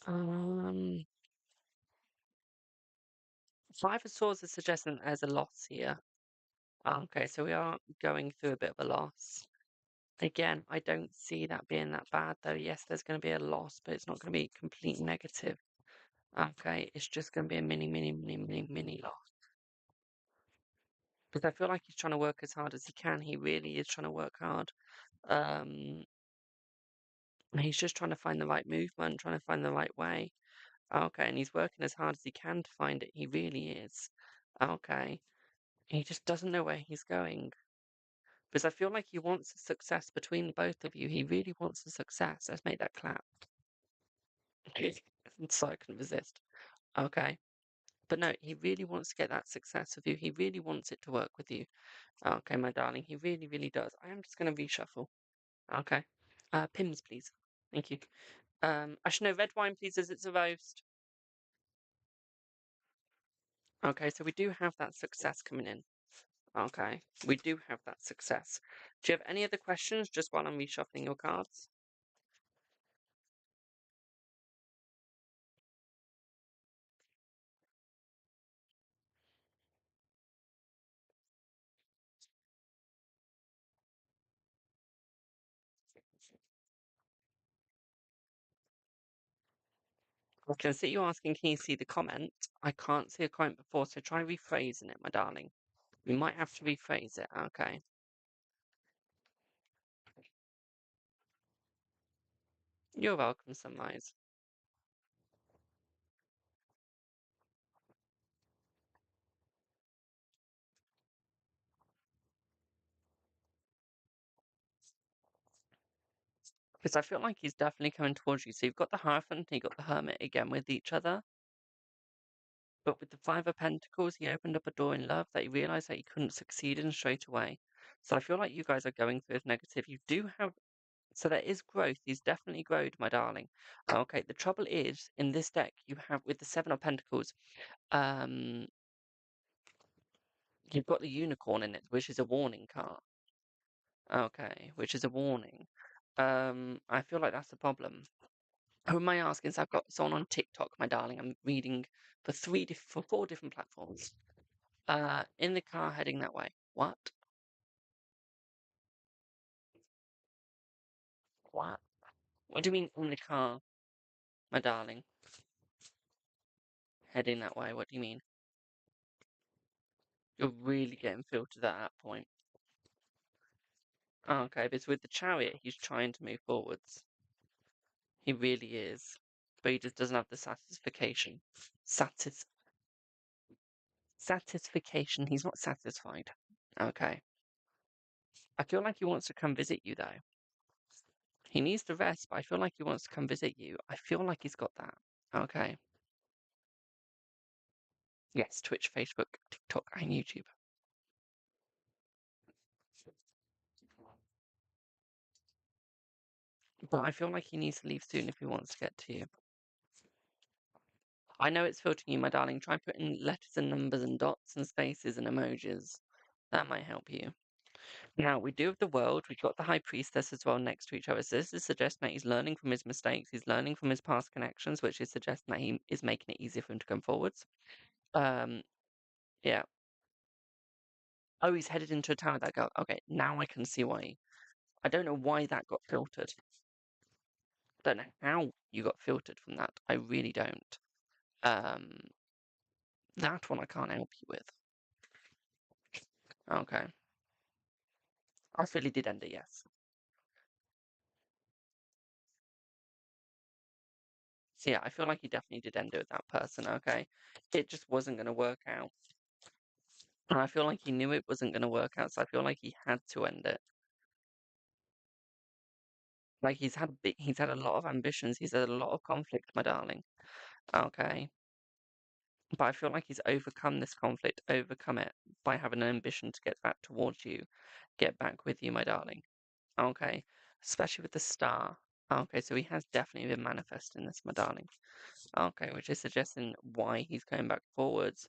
Um, Five of Swords is suggesting that there's a loss here. Okay, so we are going through a bit of a loss. Again, I don't see that being that bad though. Yes, there's going to be a loss, but it's not going to be complete negative. Okay, it's just going to be a mini loss. Because I feel like he's trying to work as hard as he can. He really is trying to work hard. Um, he's just trying to find the right movement, trying to find the right way. Okay, and he's working as hard as he can to find it. He really is. Okay. He just doesn't know where he's going. Because I feel like he wants a success between the both of you. He really wants a success. Let's make that clap. So I can resist. Okay. But no, he really wants to get that success with you. He really wants it to work with you. Okay, my darling. He really, really does. I am just going to reshuffle. Okay. Pims, please. Thank you. I should know red wine, please, as it's a roast. Okay, so we do have that success coming in. Okay, we do have that success. Do you have any other questions just while I'm reshuffling your cards? I can see you asking, can you see the comment? I can't see a comment before, so try rephrasing it, my darling. We might have to rephrase it, okay. You're welcome, Sunrise. Because I feel like he's definitely coming towards you. So you've got the Hierophant and you've got the Hermit again with each other. But with the Five of Pentacles, he opened up a door in love that he realized that he couldn't succeed in straight away. So I feel like you guys are going through this negative. You do have, so there is growth. He's definitely grown, my darling. Okay, the trouble is, in this deck, you have, with the Seven of Pentacles, um, you've got the Unicorn in it, which is a warning card. Okay, which is a warning. I feel like that's a problem. Who am I asking? So I've got someone on TikTok, my darling. I'm reading for for 4 different platforms. In the car heading that way. What? What? What do you mean in the car, my darling? Heading that way. What do you mean? You're really getting filtered at that point. Oh, okay, because with the chariot, he's trying to move forwards. He really is. But he just doesn't have the satisfaction. Satisfaction. He's not satisfied. Okay. I feel like he wants to come visit you, though. He needs to rest, but I feel like he wants to come visit you. I feel like he's got that. Okay. Yes, Twitch, Facebook, TikTok, and YouTube. But I feel like he needs to leave soon if he wants to get to you. I know it's filtering you, my darling. Try putting letters and numbers and dots and spaces and emojis. That might help you. Now, we do have the world. We've got the high priestess as well next to each other. So this is suggesting that he's learning from his mistakes. He's learning from his past connections, which is suggesting that he is making it easier for him to come forwards. Yeah. Oh, he's headed into a tower that go. Okay, now I can see why. I don't know why that got filtered. I don't know how you got filtered from that. I really don't. That one I can't help you with. Okay. I feel he did end it, yes. So yeah, I feel like he definitely did end it with that person, okay? It just wasn't going to work out. And I feel like he knew it wasn't going to work out, so I feel like he had to end it. Like he's had a lot of ambitions, he's had a lot of conflict, my darling. Okay. But I feel like he's overcome this conflict, overcome it by having an ambition to get back towards you, get back with you, my darling. Okay. Especially with the star. Okay, so he has definitely been manifesting this, my darling. Okay, which is suggesting why he's going back forwards.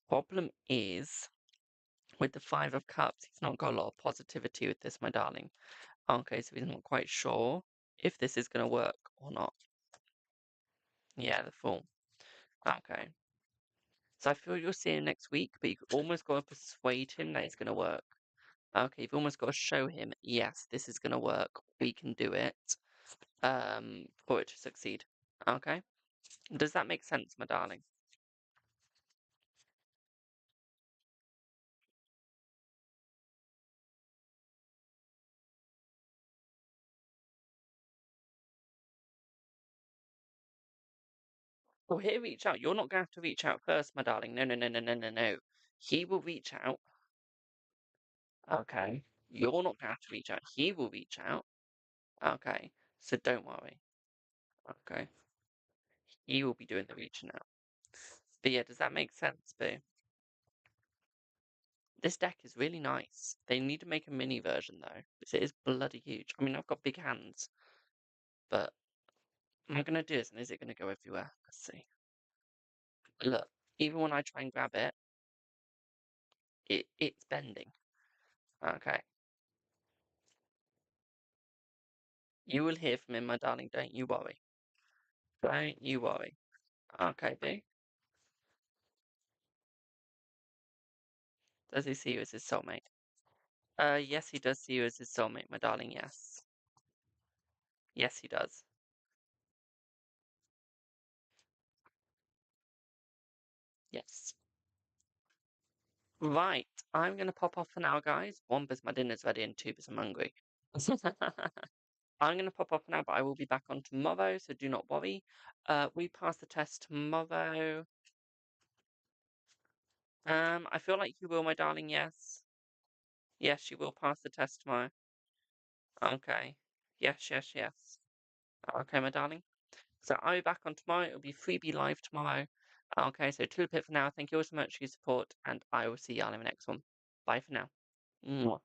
Problem is, with the Five of Cups, he's not got a lot of positivity with this, my darling. Okay, so he's not quite sure if this is going to work or not. Yeah, the Fool. Okay. So I feel you'll see him next week, but you've almost got to persuade him that it's going to work. Okay, you've almost got to show him, yes, this is going to work. We can do it. For it to succeed. Okay? Does that make sense, my darling? Well, he'll reach out. You're not going to have to reach out first, my darling. No, no, no, no, no, no, no. He will reach out. Okay. You're not going to have to reach out. He will reach out. Okay. So don't worry. Okay. He will be doing the reaching out. But yeah, does that make sense, Boo? This deck is really nice. They need to make a mini version, though, because it is bloody huge. I mean, I've got big hands, but am I going to do this, and is it going to go everywhere? Let's see. Look, even when I try and grab it, it's bending. Okay. You will hear from him, my darling. Don't you worry. Don't you worry. Okay, Boo. Does he see you as his soulmate? Yes, he does see you as his soulmate, my darling. Yes. Yes, he does. Yes. Right. I'm going to pop off for now, guys. One, because my dinner's ready, and two, because I'm hungry. I'm going to pop off now, but I will be back on tomorrow, so do not worry. We pass the test tomorrow. I feel like you will, my darling, yes. Yes, you will pass the test tomorrow. Okay. Yes, yes, yes. Okay, my darling. So I'll be back on tomorrow. It'll be freebie live tomorrow. Okay, so toodle pip for now. Thank you all so much for your support, and I will see y'all in the next one. Bye for now. Mwah.